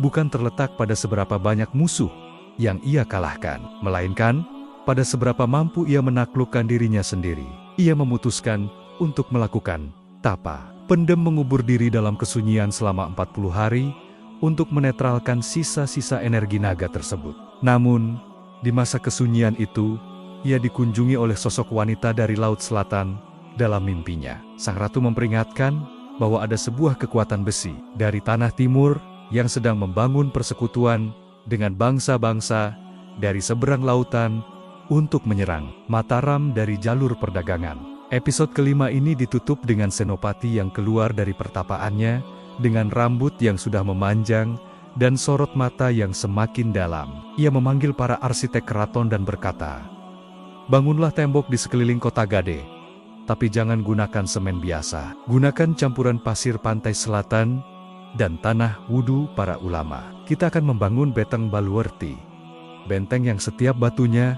bukan terletak pada seberapa banyak musuh yang ia kalahkan, melainkan pada seberapa mampu ia menaklukkan dirinya sendiri. Ia memutuskan untuk melakukan tapa, pendem, mengubur diri dalam kesunyian selama 40 hari untuk menetralkan sisa-sisa energi naga tersebut. Namun, di masa kesunyian itu, ia dikunjungi oleh sosok wanita dari Laut Selatan dalam mimpinya. Sang ratu memperingatkan bahwa ada sebuah kekuatan besi dari tanah timur yang sedang membangun persekutuan dengan bangsa-bangsa dari seberang lautan untuk menyerang Mataram dari jalur perdagangan. Episode kelima ini ditutup dengan Senopati yang keluar dari pertapaannya dengan rambut yang sudah memanjang dan sorot mata yang semakin dalam. Ia memanggil para arsitek keraton dan berkata, "Bangunlah tembok di sekeliling kota Gade, tapi jangan gunakan semen biasa. Gunakan campuran pasir pantai selatan dan tanah wudhu para ulama. Kita akan membangun Beteng Baluwerti, benteng yang setiap batunya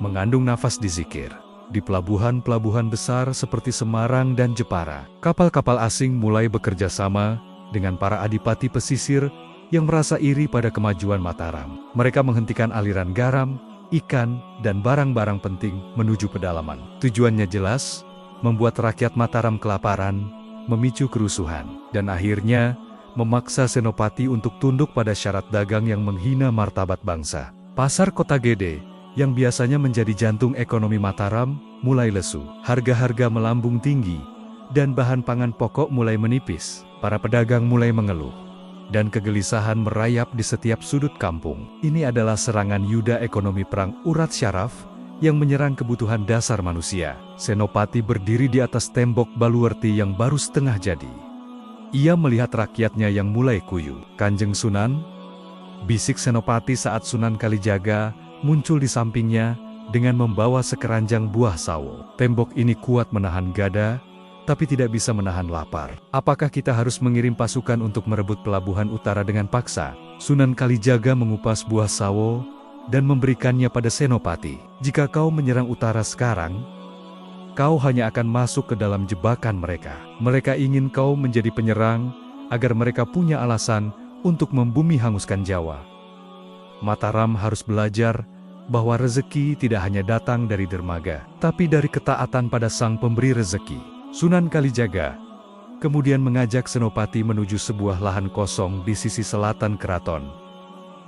mengandung nafas dizikir. Di pelabuhan-pelabuhan besar seperti Semarang dan Jepara, kapal-kapal asing mulai bekerja sama dengan para adipati pesisir yang merasa iri pada kemajuan Mataram. Mereka menghentikan aliran garam, ikan, dan barang-barang penting menuju pedalaman. Tujuannya jelas, membuat rakyat Mataram kelaparan, memicu kerusuhan, dan akhirnya memaksa Senopati untuk tunduk pada syarat dagang yang menghina martabat bangsa. Pasar Kota Gede, yang biasanya menjadi jantung ekonomi Mataram, mulai lesu. Harga-harga melambung tinggi, dan bahan pangan pokok mulai menipis. Para pedagang mulai mengeluh, dan kegelisahan merayap di setiap sudut kampung. Ini adalah serangan yuda ekonomi perang urat syaraf yang menyerang kebutuhan dasar manusia. Senopati berdiri di atas tembok Baluwerti yang baru setengah jadi. Ia melihat rakyatnya yang mulai kuyu. "Kanjeng Sunan," bisik Senopati saat Sunan Kalijaga muncul di sampingnya dengan membawa sekeranjang buah sawo. "Tembok ini kuat menahan gada, tapi tidak bisa menahan lapar. Apakah kita harus mengirim pasukan untuk merebut pelabuhan utara dengan paksa?" Sunan Kalijaga mengupas buah sawo dan memberikannya pada Senopati. "Jika kau menyerang utara sekarang, kau hanya akan masuk ke dalam jebakan mereka. Mereka ingin kau menjadi penyerang agar mereka punya alasan untuk membumi hanguskan Jawa. Mataram harus belajar bahwa rezeki tidak hanya datang dari dermaga, tapi dari ketaatan pada sang pemberi rezeki." Sunan Kalijaga kemudian mengajak Senopati menuju sebuah lahan kosong di sisi selatan keraton,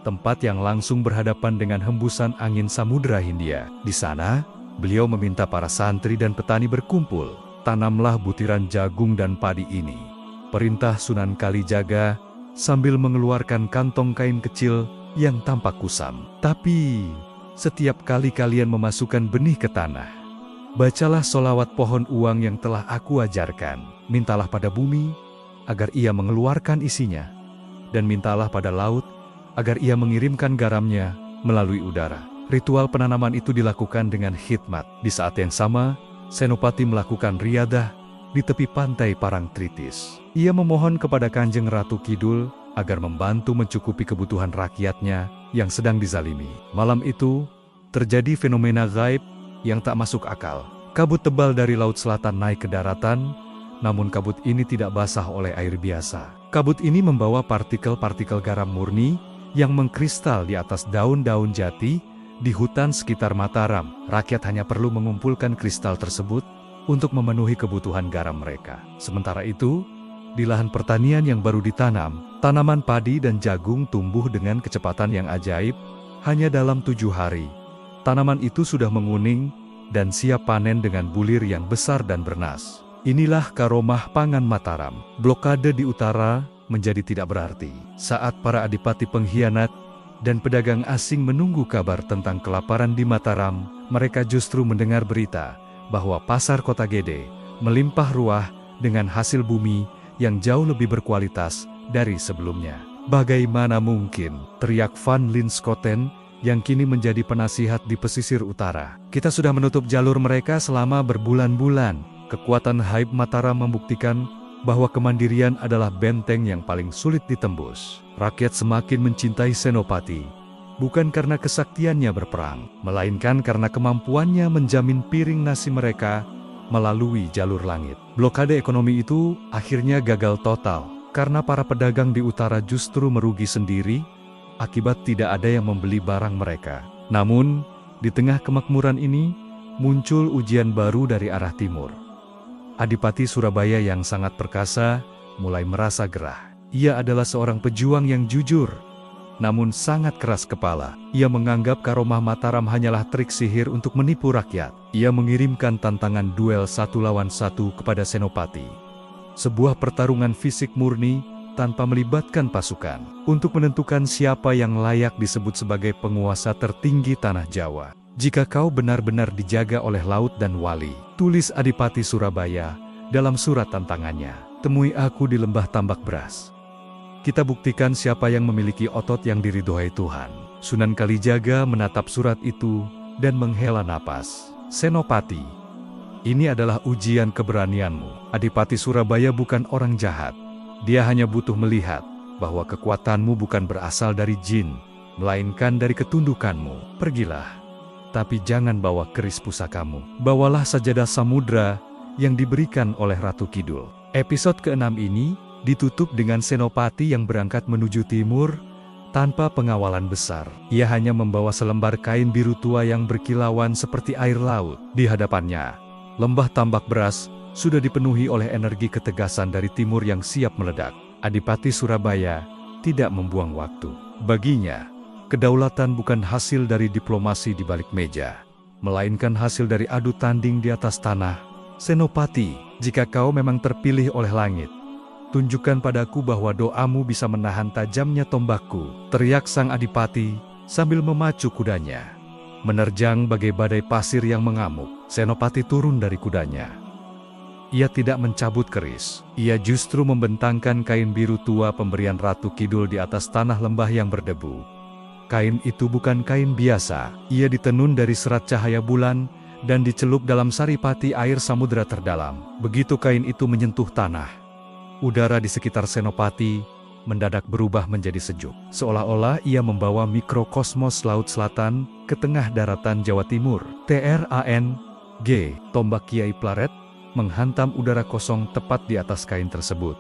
tempat yang langsung berhadapan dengan hembusan angin Samudra Hindia. Di sana, beliau meminta para santri dan petani berkumpul. "Tanamlah butiran jagung dan padi ini," perintah Sunan Kalijaga sambil mengeluarkan kantong kain kecil yang tampak kusam. "Tapi, setiap kali kalian memasukkan benih ke tanah, bacalah solawat pohon uang yang telah aku ajarkan. Mintalah pada bumi agar ia mengeluarkan isinya, dan mintalah pada laut agar ia mengirimkan garamnya melalui udara. Ritual penanaman itu dilakukan dengan khidmat. Di saat yang sama, Senopati melakukan riadah di tepi pantai Parangtritis. Ia memohon kepada Kanjeng Ratu Kidul agar membantu mencukupi kebutuhan rakyatnya yang sedang dizalimi. Malam itu, terjadi fenomena gaib yang tak masuk akal. Kabut tebal dari laut selatan naik ke daratan, namun kabut ini tidak basah oleh air biasa. Kabut ini membawa partikel-partikel garam murni yang mengkristal di atas daun-daun jati di hutan sekitar Mataram. Rakyat hanya perlu mengumpulkan kristal tersebut untuk memenuhi kebutuhan garam mereka. Sementara itu, di lahan pertanian yang baru ditanam, tanaman padi dan jagung tumbuh dengan kecepatan yang ajaib. Hanya dalam 7 hari, tanaman itu sudah menguning dan siap panen dengan bulir yang besar dan bernas. Inilah karomah pangan Mataram. Blokade di utara menjadi tidak berarti saat para adipati pengkhianat dan pedagang asing menunggu kabar tentang kelaparan di Mataram. Mereka justru mendengar berita bahwa pasar Kota Gede melimpah ruah dengan hasil bumi yang jauh lebih berkualitas dari sebelumnya. Bagaimana mungkin, teriak Van Linschoten yang kini menjadi penasihat di pesisir utara. Kita sudah menutup jalur mereka selama berbulan-bulan. Kekuatan Haib Mataram membuktikan bahwa kemandirian adalah benteng yang paling sulit ditembus. Rakyat semakin mencintai Senopati, bukan karena kesaktiannya berperang, melainkan karena kemampuannya menjamin piring nasi mereka melalui jalur langit. Blokade ekonomi itu akhirnya gagal total, karena para pedagang di utara justru merugi sendiri, akibat tidak ada yang membeli barang mereka. Namun, di tengah kemakmuran ini, muncul ujian baru dari arah timur. Adipati Surabaya yang sangat perkasa mulai merasa gerah. Ia adalah seorang pejuang yang jujur, namun sangat keras kepala. Ia menganggap karomah Mataram hanyalah trik sihir untuk menipu rakyat. Ia mengirimkan tantangan duel 1 lawan 1 kepada Senopati. Sebuah pertarungan fisik murni tanpa melibatkan pasukan, untuk menentukan siapa yang layak disebut sebagai penguasa tertinggi tanah Jawa. Jika kau benar-benar dijaga oleh laut dan wali, tulis Adipati Surabaya dalam surat tantangannya. Temui aku di lembah Tambak Beras. Kita buktikan siapa yang memiliki otot yang diridhoi Tuhan. Sunan Kalijaga menatap surat itu dan menghela napas. Senopati, ini adalah ujian keberanianmu. Adipati Surabaya bukan orang jahat. Dia hanya butuh melihat bahwa kekuatanmu bukan berasal dari jin, melainkan dari ketundukanmu. Pergilah, tapi jangan bawa keris pusakamu. Bawalah sajadah samudra yang diberikan oleh Ratu Kidul. Episode ke-6 ini ditutup dengan Senopati yang berangkat menuju timur tanpa pengawalan besar. Ia hanya membawa selembar kain biru tua yang berkilauan seperti air laut. Di hadapannya, lembah Tambak Beras sudah dipenuhi oleh energi ketegasan dari timur yang siap meledak. Adipati Surabaya tidak membuang waktu. Baginya, kedaulatan bukan hasil dari diplomasi di balik meja, melainkan hasil dari adu tanding di atas tanah. Senopati, jika kau memang terpilih oleh langit, tunjukkan padaku bahwa doamu bisa menahan tajamnya tombakku, teriak sang adipati sambil memacu kudanya. Menerjang bagai badai pasir yang mengamuk, Senopati turun dari kudanya. Ia tidak mencabut keris, ia justru membentangkan kain biru tua pemberian Ratu Kidul di atas tanah lembah yang berdebu. Kain itu bukan kain biasa, ia ditenun dari serat cahaya bulan dan dicelup dalam saripati air samudera terdalam. Begitu kain itu menyentuh tanah, udara di sekitar Senopati mendadak berubah menjadi sejuk. Seolah-olah ia membawa mikrokosmos Laut Selatan ke tengah daratan Jawa Timur. TRANG, tombak Kiai Plaret, menghantam udara kosong tepat di atas kain tersebut.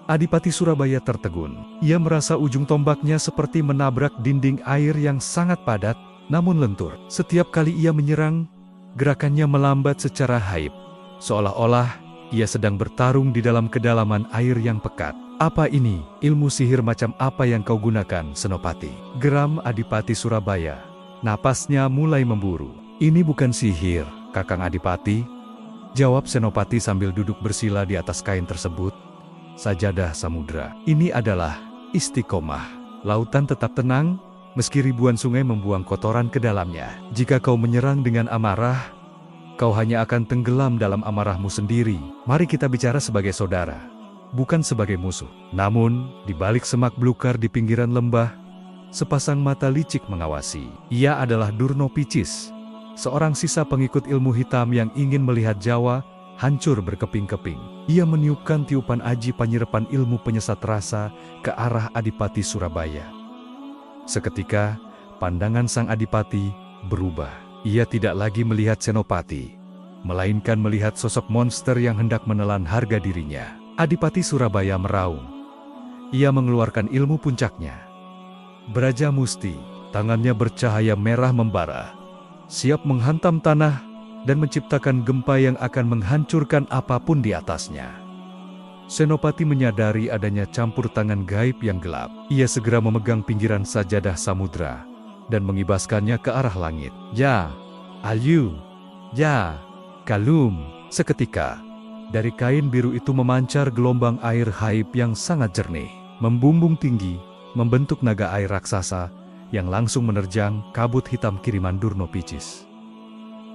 Adipati Surabaya tertegun. Ia merasa ujung tombaknya seperti menabrak dinding air yang sangat padat, namun lentur. Setiap kali ia menyerang, gerakannya melambat secara haib, seolah-olah ia sedang bertarung di dalam kedalaman air yang pekat. Apa ini? Ilmu sihir macam apa yang kau gunakan, Senopati? Geram Adipati Surabaya. Napasnya mulai memburu. Ini bukan sihir, Kakang Adipati, jawab Senopati sambil duduk bersila di atas kain tersebut. Sajadah samudra. Ini adalah istiqomah. Lautan tetap tenang, meski ribuan sungai membuang kotoran ke dalamnya. Jika kau menyerang dengan amarah, kau hanya akan tenggelam dalam amarahmu sendiri. Mari kita bicara sebagai saudara, bukan sebagai musuh. Namun, di balik semak belukar di pinggiran lembah, sepasang mata licik mengawasi. Ia adalah Durno Picis, seorang sisa pengikut ilmu hitam yang ingin melihat Jawa hancur berkeping-keping. Ia meniupkan tiupan aji panyerepan ilmu penyesat rasa ke arah Adipati Surabaya. Seketika, pandangan sang Adipati berubah. Ia tidak lagi melihat Senopati, melainkan melihat sosok monster yang hendak menelan harga dirinya. Adipati Surabaya meraung. Ia mengeluarkan ilmu puncaknya. Braja Musti, tangannya bercahaya merah membara, siap menghantam tanah dan menciptakan gempa yang akan menghancurkan apapun di atasnya. Senopati menyadari adanya campur tangan gaib yang gelap. Ia segera memegang pinggiran sajadah samudra dan mengibaskannya ke arah langit. Ja, Alyu, Ja, Kalum. Seketika, dari kain biru itu memancar gelombang air haib yang sangat jernih, membumbung tinggi, membentuk naga air raksasa yang langsung menerjang kabut hitam kiriman Durno Picis.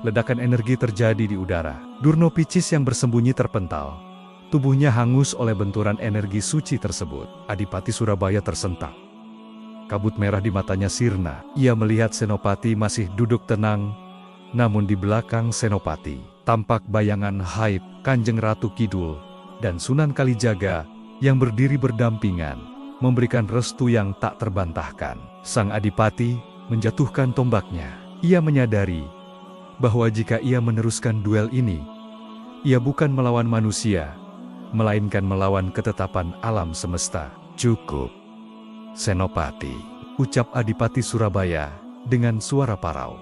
Ledakan energi terjadi di udara. Durno Picis yang bersembunyi terpental. Tubuhnya hangus oleh benturan energi suci tersebut. Adipati Surabaya tersentak. Kabut merah di matanya sirna. Ia melihat Senopati masih duduk tenang, namun di belakang Senopati tampak bayangan haib Kanjeng Ratu Kidul dan Sunan Kalijaga yang berdiri berdampingan, memberikan restu yang tak terbantahkan. Sang Adipati menjatuhkan tombaknya. Ia menyadari bahwa jika ia meneruskan duel ini, ia bukan melawan manusia, melainkan melawan ketetapan alam semesta. Cukup, Senopati, ucap Adipati Surabaya dengan suara parau.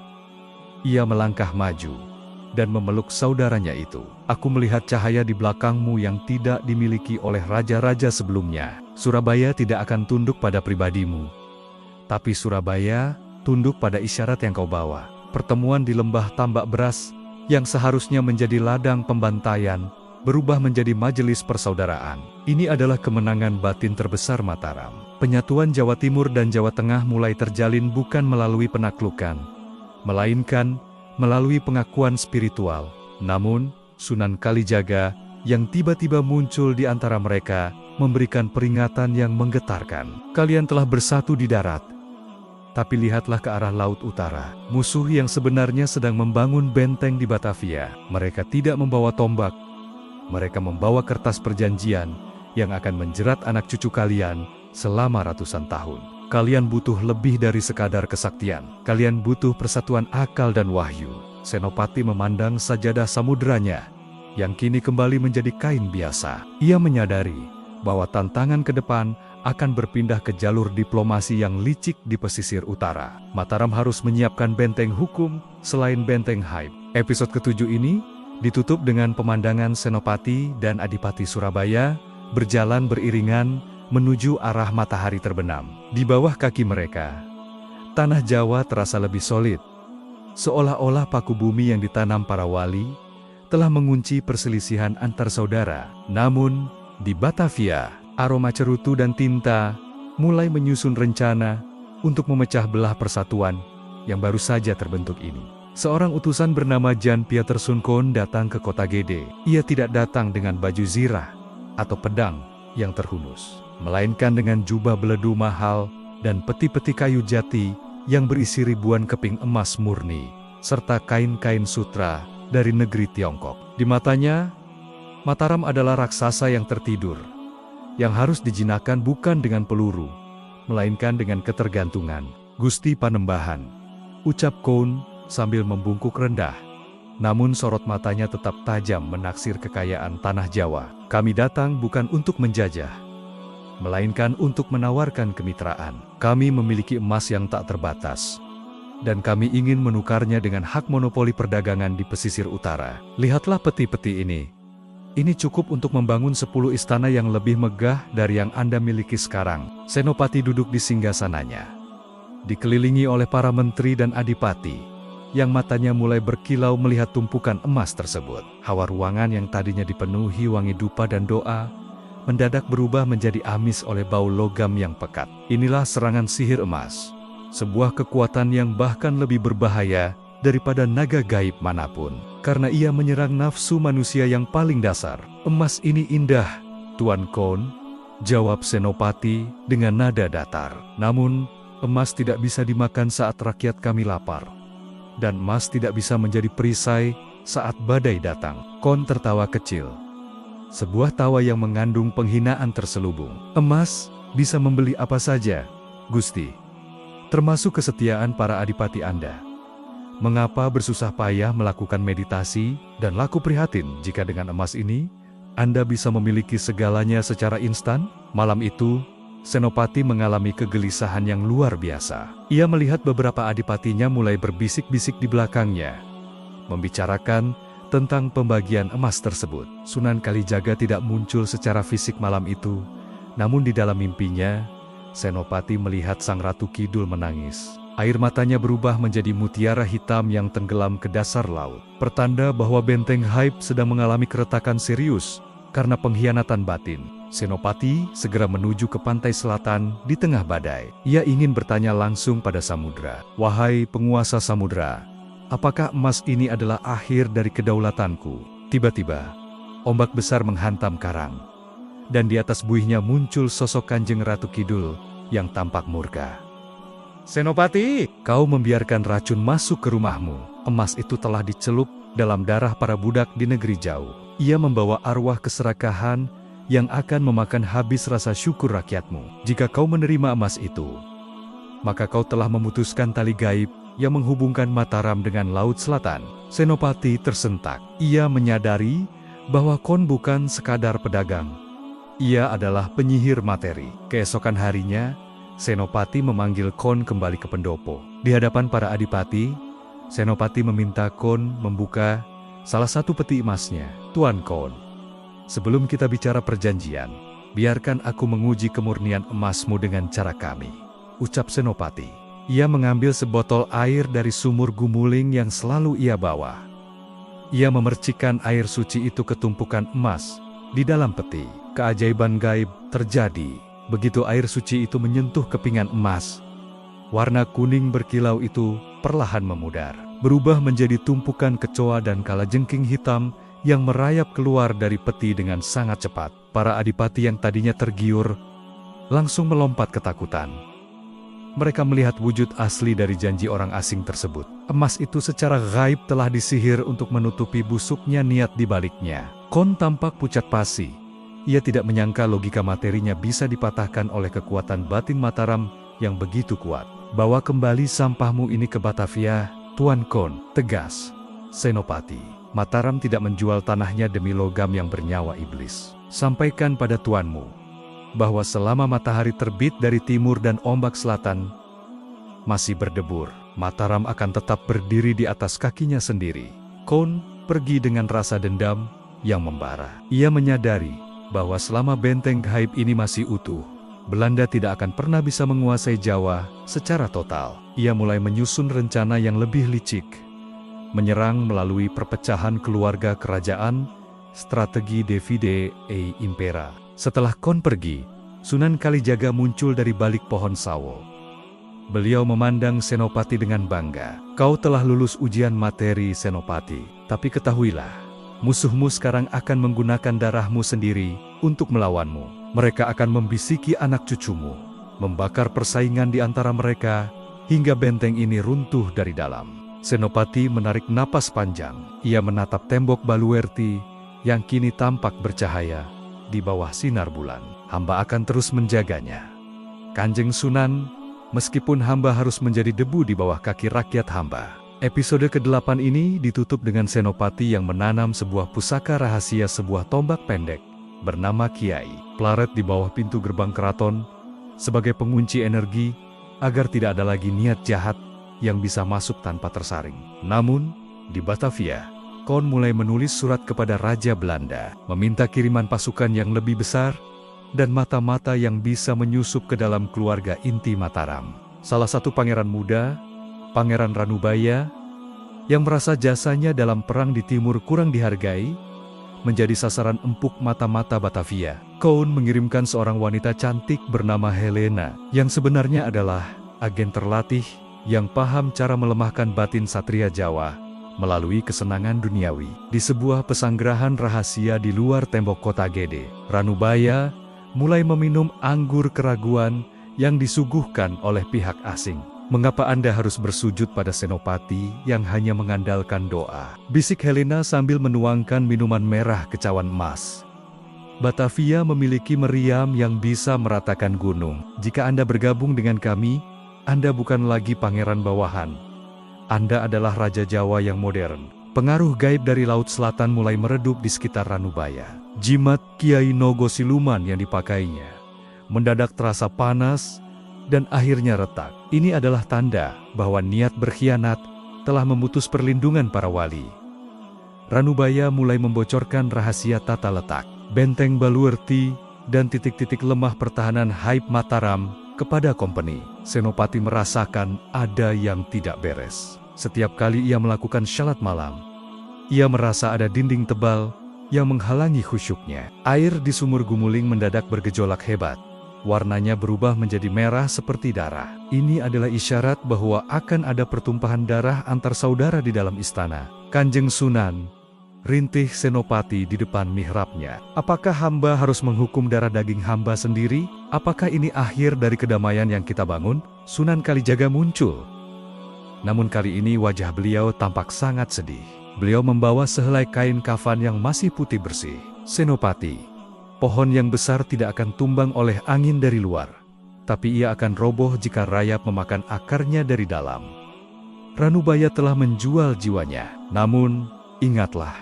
Ia melangkah maju dan memeluk saudaranya itu. Aku melihat cahaya di belakangmu yang tidak dimiliki oleh raja-raja sebelumnya. Surabaya tidak akan tunduk pada pribadimu, tapi Surabaya tunduk pada isyarat yang kau bawa. Pertemuan di lembah tambak beras yang seharusnya menjadi ladang pembantaian berubah menjadi majelis persaudaraan. Ini adalah kemenangan batin terbesar Mataram. Penyatuan Jawa Timur dan Jawa Tengah mulai terjalin bukan melalui penaklukan, melainkan melalui pengakuan spiritual. Namun, Sunan Kalijaga yang tiba-tiba muncul di antara mereka memberikan peringatan yang menggetarkan. Kalian telah bersatu di darat, tapi lihatlah ke arah laut utara. Musuh yang sebenarnya sedang membangun benteng di Batavia. Mereka tidak membawa tombak. Mereka membawa kertas perjanjian yang akan menjerat anak cucu kalian selama ratusan tahun. Kalian butuh lebih dari sekadar kesaktian. Kalian butuh persatuan akal dan wahyu. Senopati memandang sajadah samudranya yang kini kembali menjadi kain biasa. Ia menyadari bahwa tantangan ke depan akan berpindah ke jalur diplomasi yang licik di pesisir utara. Mataram harus menyiapkan benteng hukum selain benteng haib. Episode ke-7 ini ditutup dengan pemandangan Senopati dan Adipati Surabaya berjalan beriringan menuju arah matahari terbenam. Di bawah kaki mereka, tanah Jawa terasa lebih solid, seolah-olah paku bumi yang ditanam para wali telah mengunci perselisihan antar saudara. Namun, di Batavia, aroma cerutu dan tinta mulai menyusun rencana untuk memecah belah persatuan yang baru saja terbentuk ini. Seorang utusan bernama Jan Pieterson Koon datang ke kota Gede. Ia tidak datang dengan baju zirah atau pedang yang terhunus, melainkan dengan jubah beledu mahal dan peti-peti kayu jati yang berisi ribuan keping emas murni, serta kain-kain sutra dari negeri Tiongkok. Di matanya, Mataram adalah raksasa yang tertidur, yang harus dijinakkan bukan dengan peluru, melainkan dengan ketergantungan. Gusti Panembahan, ucap Koon sambil membungkuk rendah. Namun sorot matanya tetap tajam menaksir kekayaan tanah Jawa. Kami datang bukan untuk menjajah, melainkan untuk menawarkan kemitraan. Kami memiliki emas yang tak terbatas, dan kami ingin menukarnya dengan hak monopoli perdagangan di pesisir utara. Lihatlah peti-peti ini. Ini cukup untuk membangun 10 istana yang lebih megah dari yang Anda miliki sekarang. Senopati duduk di singgasananya, dikelilingi oleh para menteri dan adipati, yang matanya mulai berkilau melihat tumpukan emas tersebut. Hawa ruangan yang tadinya dipenuhi wangi dupa dan doa, mendadak berubah menjadi amis oleh bau logam yang pekat. Inilah serangan sihir emas, sebuah kekuatan yang bahkan lebih berbahaya daripada naga gaib manapun, karena ia menyerang nafsu manusia yang paling dasar. Emas ini indah, Tuan Koon, jawab Senopati dengan nada datar. Namun, Emas tidak bisa dimakan saat rakyat kami lapar. Dan emas tidak bisa menjadi perisai saat badai datang. Kon tertawa kecil. Sebuah tawa yang mengandung penghinaan terselubung. Emas bisa membeli apa saja, Gusti. Termasuk kesetiaan para adipati Anda. Mengapa bersusah payah melakukan meditasi dan laku prihatin jika dengan emas ini, Anda bisa memiliki segalanya secara instan? Malam itu, Senopati mengalami kegelisahan yang luar biasa. Ia melihat beberapa adipatinya mulai berbisik-bisik di belakangnya, membicarakan tentang pembagian emas tersebut. Sunan Kalijaga tidak muncul secara fisik malam itu, namun di dalam mimpinya, Senopati melihat Sang Ratu Kidul menangis. Air matanya berubah menjadi mutiara hitam yang tenggelam ke dasar laut. Pertanda bahwa benteng Haib sedang mengalami keretakan serius karena pengkhianatan batin. Senopati segera menuju ke pantai selatan di tengah badai. Ia ingin bertanya langsung pada samudra. Wahai penguasa samudra, apakah emas ini adalah akhir dari kedaulatanku? Tiba-tiba, ombak besar menghantam karang. Dan di atas buihnya muncul sosok Kanjeng Ratu Kidul yang tampak murka. Senopati, kau membiarkan racun masuk ke rumahmu. Emas itu telah dicelup dalam darah para budak di negeri jauh. Ia membawa arwah keserakahan yang akan memakan habis rasa syukur rakyatmu. Jika kau menerima emas itu, maka kau telah memutuskan tali gaib yang menghubungkan Mataram dengan Laut Selatan. Senopati tersentak. Ia menyadari bahwa Kon bukan sekadar pedagang. Ia adalah penyihir materi. Keesokan harinya, Senopati memanggil Kon kembali ke pendopo. Di hadapan para adipati, Senopati meminta Kon membuka salah satu peti emasnya. Tuan Kon, sebelum kita bicara perjanjian, biarkan aku menguji kemurnian emasmu dengan cara kami, ucap Senopati. Ia mengambil sebotol air dari sumur gumuling yang selalu ia bawa. Ia memercikkan air suci itu ke tumpukan emas di dalam peti. Keajaiban gaib terjadi. Begitu air suci itu menyentuh kepingan emas, warna kuning berkilau itu perlahan memudar, berubah menjadi tumpukan kecoa dan kalajengking hitam yang merayap keluar dari peti dengan sangat cepat. Para adipati yang tadinya tergiur langsung melompat ketakutan. Mereka melihat wujud asli dari janji orang asing tersebut. Emas itu secara gaib telah disihir untuk menutupi busuknya niat di baliknya. Kon tampak pucat pasi. Ia tidak menyangka logika materinya bisa dipatahkan oleh kekuatan batin Mataram yang begitu kuat. Bawa kembali sampahmu ini ke Batavia, Tuan Kon, tegas Senopati. Mataram tidak menjual tanahnya demi logam yang bernyawa iblis. Sampaikan pada tuanmu bahwa selama matahari terbit dari timur dan ombak selatan masih berdebur, Mataram akan tetap berdiri di atas kakinya sendiri. Kon pergi dengan rasa dendam yang membara. Ia menyadari bahwa selama benteng Haib ini masih utuh, Belanda tidak akan pernah bisa menguasai Jawa secara total. Ia mulai menyusun rencana yang lebih licik, menyerang melalui perpecahan keluarga kerajaan, strategi divide et impera. Setelah Kon pergi, Sunan Kalijaga muncul dari balik pohon sawo. Beliau memandang Senopati dengan bangga. Kau telah lulus ujian materi, Senopati. Tapi ketahuilah, musuhmu sekarang akan menggunakan darahmu sendiri untuk melawanmu. Mereka akan membisiki anak cucumu, membakar persaingan di antara mereka, hingga benteng ini runtuh dari dalam. Senopati menarik napas panjang. Ia menatap tembok Baluwerti yang kini tampak bercahaya di bawah sinar bulan. Hamba akan terus menjaganya. Kanjeng Sunan, meskipun hamba harus menjadi debu di bawah kaki rakyat hamba. Episode ke-8 ini ditutup dengan Senopati yang menanam sebuah pusaka rahasia, sebuah tombak pendek bernama Kiai Plaret di bawah pintu gerbang keraton sebagai pengunci energi agar tidak ada lagi niat jahat yang bisa masuk tanpa tersaring. Namun, di Batavia, Kon mulai menulis surat kepada Raja Belanda, meminta kiriman pasukan yang lebih besar dan mata-mata yang bisa menyusup ke dalam keluarga inti Mataram. Salah satu pangeran muda, Pangeran Ranubaya, yang merasa jasanya dalam perang di timur kurang dihargai, menjadi sasaran empuk mata-mata Batavia. Kon mengirimkan seorang wanita cantik bernama Helena, yang sebenarnya adalah agen terlatih yang paham cara melemahkan batin satria Jawa melalui kesenangan duniawi. Di sebuah pesanggerahan rahasia di luar tembok kota Gede, Ranubaya mulai meminum anggur keraguan yang disuguhkan oleh pihak asing. Mengapa Anda harus bersujud pada Senopati yang hanya mengandalkan doa? Bisik Helena sambil menuangkan minuman merah ke cawan emas. Batavia memiliki meriam yang bisa meratakan gunung. Jika Anda bergabung dengan kami, Anda bukan lagi pangeran bawahan. Anda adalah Raja Jawa yang modern. Pengaruh gaib dari Laut Selatan mulai meredup di sekitar Ranubaya. Jimat Kiai Nogo Siluman yang dipakainya mendadak terasa panas dan akhirnya retak. Ini adalah tanda bahwa niat berkhianat telah memutus perlindungan para wali. Ranubaya mulai membocorkan rahasia tata letak Benteng Baluerti dan titik-titik lemah pertahanan Haib Mataram kepada kompeni. Senopati merasakan ada yang tidak beres. Setiap kali ia melakukan syalat malam, ia merasa ada dinding tebal yang menghalangi khusyuknya. Air di sumur Gumuling mendadak bergejolak hebat. Warnanya berubah menjadi merah seperti darah. Ini adalah isyarat bahwa akan ada pertumpahan darah antar saudara di dalam istana. Kanjeng Sunan, rintih Senopati di depan mihrabnya. Apakah hamba harus menghukum darah daging hamba sendiri? Apakah ini akhir dari kedamaian yang kita bangun? Sunan Kalijaga muncul. Namun kali ini wajah beliau tampak sangat sedih. Beliau membawa sehelai kain kafan yang masih putih bersih. Senopati, pohon yang besar tidak akan tumbang oleh angin dari luar, tapi ia akan roboh jika rayap memakan akarnya dari dalam. Ranubaya telah menjual jiwanya. Namun, ingatlah,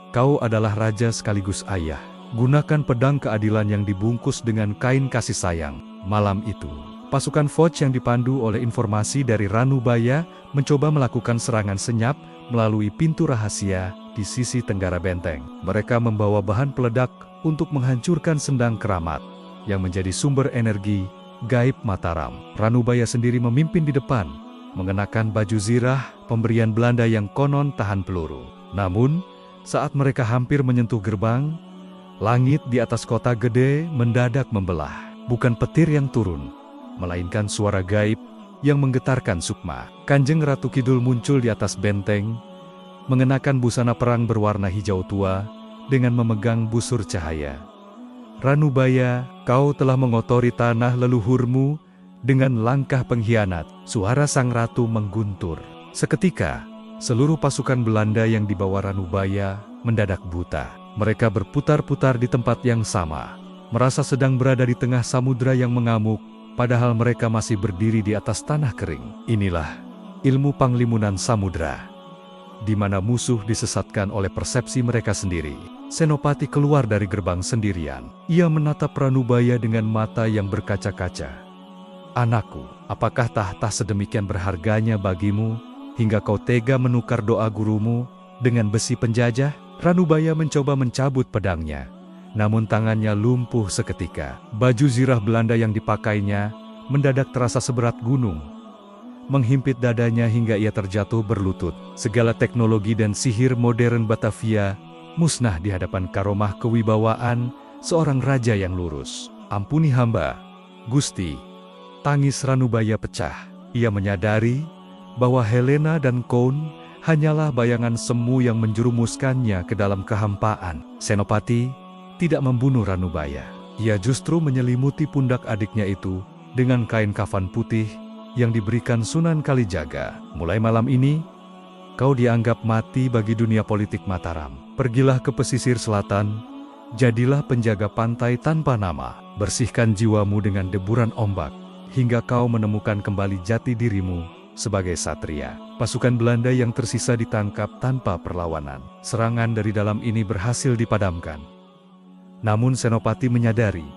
kau adalah raja sekaligus ayah. Gunakan pedang keadilan yang dibungkus dengan kain kasih sayang. Malam itu, pasukan Foch yang dipandu oleh informasi dari Ranubaya mencoba melakukan serangan senyap melalui pintu rahasia di sisi tenggara benteng. Mereka membawa bahan peledak untuk menghancurkan sendang keramat yang menjadi sumber energi gaib Mataram. Ranubaya sendiri memimpin di depan, mengenakan baju zirah pemberian Belanda yang konon tahan peluru. Namun, saat mereka hampir menyentuh gerbang, langit di atas kota gede mendadak membelah. Bukan petir yang turun, melainkan suara gaib yang menggetarkan sukma. Kanjeng Ratu Kidul muncul di atas benteng, mengenakan busana perang berwarna hijau tua, dengan memegang busur cahaya. Ranubaya, kau telah mengotori tanah leluhurmu dengan langkah pengkhianat. Suara sang ratu mengguntur. Seketika, seluruh pasukan Belanda yang dibawa Ranubaya mendadak buta. Mereka berputar-putar di tempat yang sama, merasa sedang berada di tengah samudera yang mengamuk, padahal mereka masih berdiri di atas tanah kering. Inilah ilmu panglimunan samudera, di mana musuh disesatkan oleh persepsi mereka sendiri. Senopati keluar dari gerbang sendirian. Ia menatap Ranubaya dengan mata yang berkaca-kaca. Anakku, apakah tahta sedemikian berharganya bagimu, hingga kau tega menukar doa gurumu dengan besi penjajah? Ranubaya mencoba mencabut pedangnya, namun tangannya lumpuh seketika. Baju zirah Belanda yang dipakainya mendadak terasa seberat gunung, menghimpit dadanya hingga ia terjatuh berlutut. Segala teknologi dan sihir modern Batavia musnah di hadapan karomah kewibawaan seorang raja yang lurus. Ampuni hamba, Gusti. Tangis Ranubaya pecah. Ia menyadari bahwa Helena dan Koun hanyalah bayangan semu yang menjerumuskannya ke dalam kehampaan. Senopati tidak membunuh Ranubaya. Ia justru menyelimuti pundak adiknya itu dengan kain kafan putih yang diberikan Sunan Kalijaga. Mulai malam ini, kau dianggap mati bagi dunia politik Mataram. Pergilah ke pesisir selatan, jadilah penjaga pantai tanpa nama. Bersihkan jiwamu dengan deburan ombak, hingga kau menemukan kembali jati dirimu sebagai satria. Pasukan Belanda yang tersisa ditangkap tanpa perlawanan. Serangan dari dalam ini berhasil dipadamkan. Namun Senopati menyadari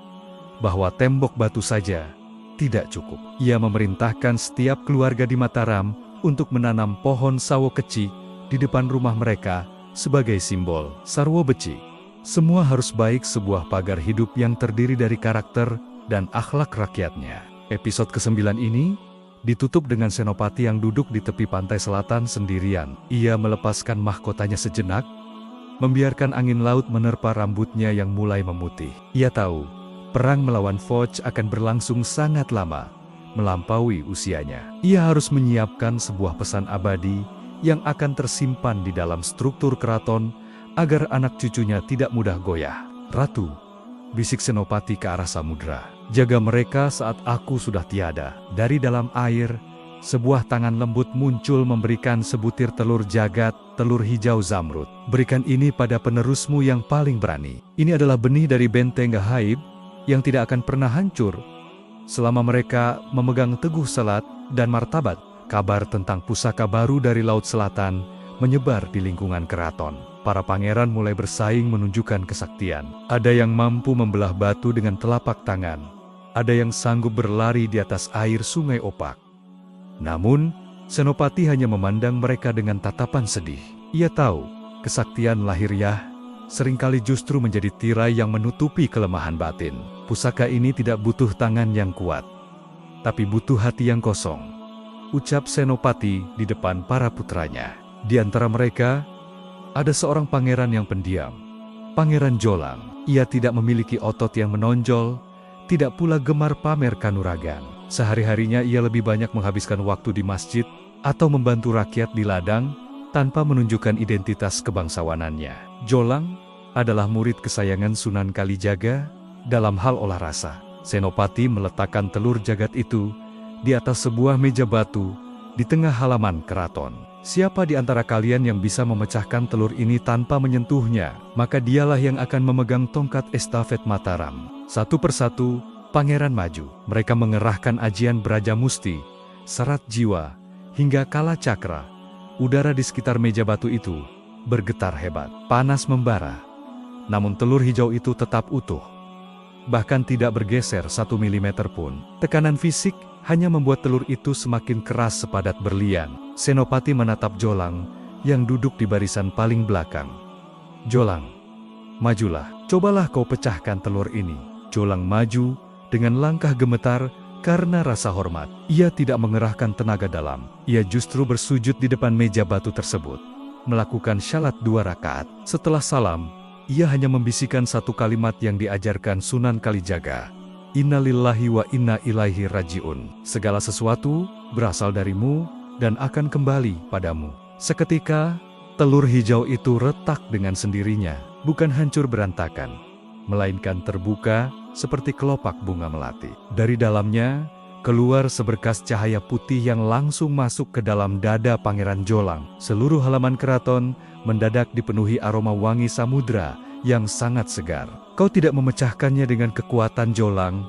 bahwa tembok batu saja tidak cukup. Ia memerintahkan setiap keluarga di Mataram untuk menanam pohon sawo keci di depan rumah mereka sebagai simbol Sarwo Beci. Semua harus baik, sebuah pagar hidup yang terdiri dari karakter dan akhlak rakyatnya. Episode ke-9 ini ditutup dengan Senopati yang duduk di tepi pantai selatan sendirian. Ia melepaskan mahkotanya sejenak, membiarkan angin laut menerpa rambutnya yang mulai memutih. Ia tahu, perang melawan Foch akan berlangsung sangat lama, melampaui usianya. Ia harus menyiapkan sebuah pesan abadi yang akan tersimpan di dalam struktur keraton, agar anak cucunya tidak mudah goyah. Ratu, bisik Senopati ke arah samudera. Jaga mereka saat aku sudah tiada." Dari dalam air, sebuah tangan lembut muncul memberikan sebutir telur jagat, telur hijau zamrud. "Berikan ini pada penerusmu yang paling berani." Ini adalah benih dari benteng gaib yang tidak akan pernah hancur selama mereka memegang teguh salat dan martabat. Kabar tentang pusaka baru dari Laut Selatan menyebar di lingkungan keraton. Para pangeran mulai bersaing menunjukkan kesaktian. Ada yang mampu membelah batu dengan telapak tangan. Ada yang sanggup berlari di atas air sungai opak. Namun, Senopati hanya memandang mereka dengan tatapan sedih. Ia tahu, kesaktian lahiriah seringkali justru menjadi tirai yang menutupi kelemahan batin. Pusaka ini tidak butuh tangan yang kuat, tapi butuh hati yang kosong, ucap Senopati di depan para putranya. Di antara mereka, ada seorang pangeran yang pendiam, Pangeran Jolang. Ia tidak memiliki otot yang menonjol, tidak pula gemar pamer kanuragan. Sehari-harinya ia lebih banyak menghabiskan waktu di masjid atau membantu rakyat di ladang tanpa menunjukkan identitas kebangsawanannya. Jolang adalah murid kesayangan Sunan Kalijaga dalam hal olah rasa. Senopati meletakkan telur jagat itu di atas sebuah meja batu di tengah halaman keraton. "Siapa di antara kalian yang bisa memecahkan telur ini tanpa menyentuhnya, maka dialah yang akan memegang tongkat estafet Mataram." Satu persatu, pangeran maju. Mereka mengerahkan ajian Braja Musti, Serat Jiwa, hingga Kala Cakra. Udara di sekitar meja batu itu bergetar hebat. Panas membara, namun telur hijau itu tetap utuh. Bahkan tidak bergeser 1 milimeter pun. Tekanan fisik hanya membuat telur itu semakin keras sepadat berlian. Senopati menatap Jolang yang duduk di barisan paling belakang. "Jolang, majulah. Cobalah kau pecahkan telur ini." Jolang maju dengan langkah gemetar karena rasa hormat. Ia tidak mengerahkan tenaga dalam. Ia justru bersujud di depan meja batu tersebut, melakukan syalat 2 rakaat. Setelah salam, ia hanya membisikkan satu kalimat yang diajarkan Sunan Kalijaga. "Inna lillahi wa inna ilaihi rajiun." Segala sesuatu berasal darimu dan akan kembali padamu. Seketika, telur hijau itu retak dengan sendirinya, bukan hancur berantakan, melainkan terbuka seperti kelopak bunga melati. Dari dalamnya, keluar seberkas cahaya putih yang langsung masuk ke dalam dada Pangeran Jolang. Seluruh halaman keraton mendadak dipenuhi aroma wangi samudra yang sangat segar. "Kau tidak memecahkannya dengan kekuatan, Jolang,"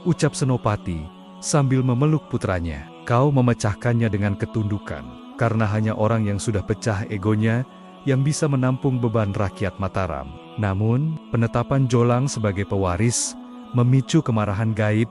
ucap Senopati sambil memeluk putranya. "Kau memecahkannya dengan ketundukan, karena hanya orang yang sudah pecah egonya yang bisa menampung beban rakyat Mataram." Namun, penetapan Jolang sebagai pewaris memicu kemarahan gaib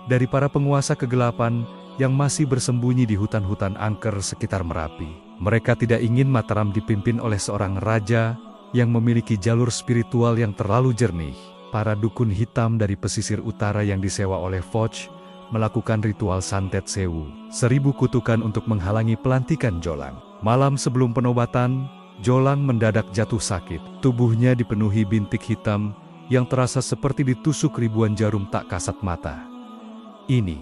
dari para penguasa kegelapan yang masih bersembunyi di hutan-hutan angker sekitar Merapi. Mereka tidak ingin Mataram dipimpin oleh seorang raja yang memiliki jalur spiritual yang terlalu jernih. Para dukun hitam dari pesisir utara yang disewa oleh Foch melakukan ritual santet sewu, 1000 kutukan untuk menghalangi pelantikan Jolang. Malam sebelum penobatan, Jolang mendadak jatuh sakit. Tubuhnya dipenuhi bintik hitam yang terasa seperti ditusuk ribuan jarum tak kasat mata. Ini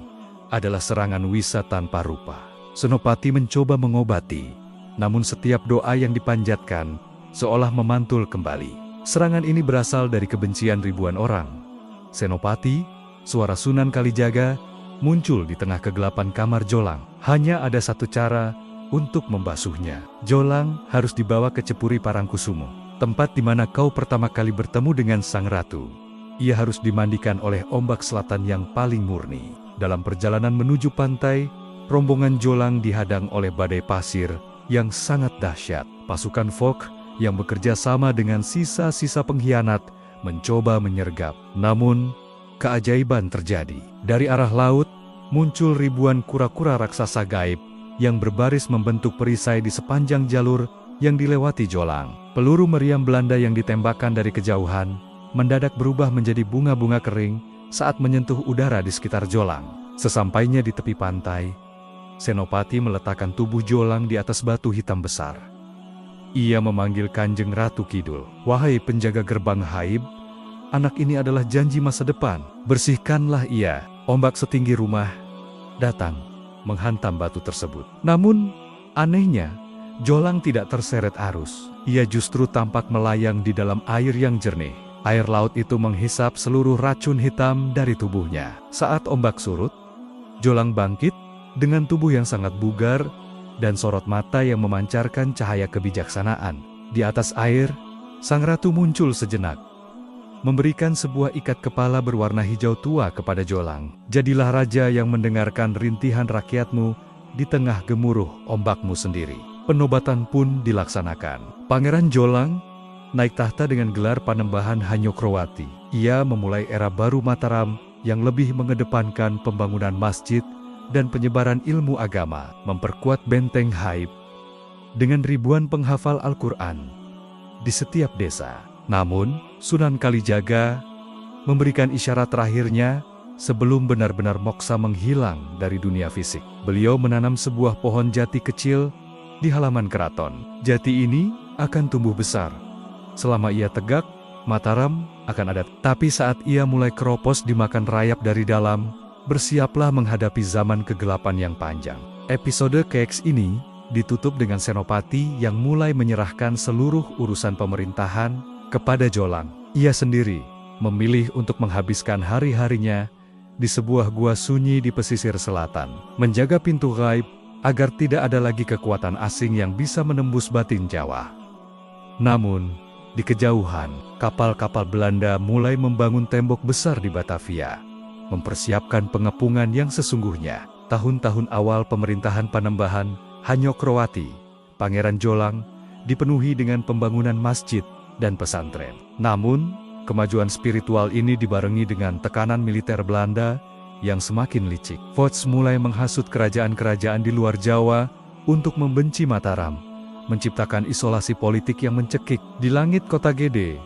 adalah serangan wisa tanpa rupa. Senopati mencoba mengobati, namun setiap doa yang dipanjatkan seolah memantul kembali. Serangan ini berasal dari kebencian ribuan orang. "Senopati," suara Sunan Kalijaga muncul di tengah kegelapan kamar Jolang. "Hanya ada satu cara untuk membasuhnya. Jolang harus dibawa ke Cepuri Parangkusumo, tempat di mana kau pertama kali bertemu dengan Sang Ratu. Ia harus dimandikan oleh ombak selatan yang paling murni." Dalam perjalanan menuju pantai, rombongan Jolang dihadang oleh badai pasir yang sangat dahsyat. Pasukan Foch yang bekerja sama dengan sisa-sisa pengkhianat mencoba menyergap. Namun, keajaiban terjadi. Dari arah laut, muncul ribuan kura-kura raksasa gaib yang berbaris membentuk perisai di sepanjang jalur yang dilewati Jolang. Peluru meriam Belanda yang ditembakkan dari kejauhan mendadak berubah menjadi bunga-bunga kering saat menyentuh udara di sekitar Jolang. Sesampainya di tepi pantai, Senopati meletakkan tubuh Jolang di atas batu hitam besar. Ia memanggil Kanjeng Ratu Kidul. "Wahai penjaga gerbang haib, anak ini adalah janji masa depan. Bersihkanlah ia." Ombak setinggi rumah datang menghantam batu tersebut. Namun, anehnya, Jolang tidak terseret arus. Ia justru tampak melayang di dalam air yang jernih. Air laut itu menghisap seluruh racun hitam dari tubuhnya. Saat ombak surut, Jolang bangkit dengan tubuh yang sangat bugar dan sorot mata yang memancarkan cahaya kebijaksanaan. Di atas air, sang ratu muncul sejenak, memberikan sebuah ikat kepala berwarna hijau tua kepada Jolang. Jadilah raja yang mendengarkan rintihan rakyatmu di tengah gemuruh ombakmu sendiri. Penobatan pun dilaksanakan. Pangeran Jolang naik tahta dengan gelar Panembahan Hanyokroati. Ia memulai era baru Mataram yang lebih mengedepankan pembangunan masjid dan penyebaran ilmu agama, memperkuat benteng Haib dengan ribuan penghafal Al-Quran di setiap desa. Namun, Sunan Kalijaga memberikan isyarat terakhirnya sebelum benar-benar moksa menghilang dari dunia fisik. Beliau menanam sebuah pohon jati kecil di halaman keraton. Jati ini akan tumbuh besar. Selama ia tegak, Mataram akan ada. Tapi saat ia mulai keropos dimakan rayap dari dalam, bersiaplah menghadapi zaman kegelapan yang panjang. Episode KX ini ditutup dengan Senopati yang mulai menyerahkan seluruh urusan pemerintahan kepada Jolang. Ia sendiri memilih untuk menghabiskan hari-harinya di sebuah gua sunyi di pesisir selatan, menjaga pintu gaib agar tidak ada lagi kekuatan asing yang bisa menembus batin Jawa. Namun, di kejauhan, kapal-kapal Belanda mulai membangun tembok besar di Batavia, mempersiapkan pengepungan yang sesungguhnya. Tahun-tahun awal pemerintahan Panembahan Hanyokroati, Pangeran Jolang dipenuhi dengan pembangunan masjid dan pesantren. Namun, kemajuan spiritual ini dibarengi dengan tekanan militer Belanda yang semakin licik. Foch mulai menghasut kerajaan-kerajaan di luar Jawa untuk membenci Mataram, menciptakan isolasi politik yang mencekik. Di langit kota Gede,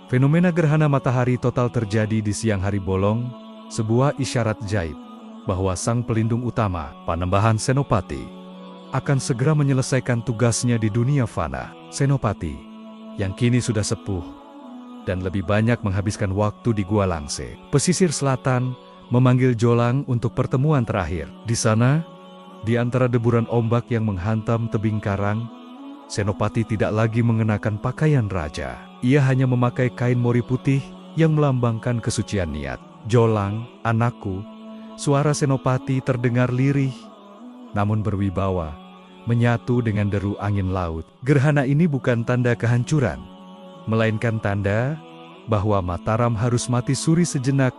fenomena gerhana matahari total terjadi di siang hari bolong, sebuah isyarat gaib bahwa sang pelindung utama, Panembahan Senopati, akan segera menyelesaikan tugasnya di dunia fana. Senopati, yang kini sudah sepuh dan lebih banyak menghabiskan waktu di Gua Langse, pesisir selatan, memanggil Jolang untuk pertemuan terakhir. Di sana, di antara deburan ombak yang menghantam tebing karang, Senopati tidak lagi mengenakan pakaian raja. Ia hanya memakai kain mori putih yang melambangkan kesucian niat. Jolang, anakku, suara Senopati terdengar lirih, namun berwibawa, menyatu dengan deru angin laut. Gerhana ini bukan tanda kehancuran, melainkan tanda bahwa Mataram harus mati suri sejenak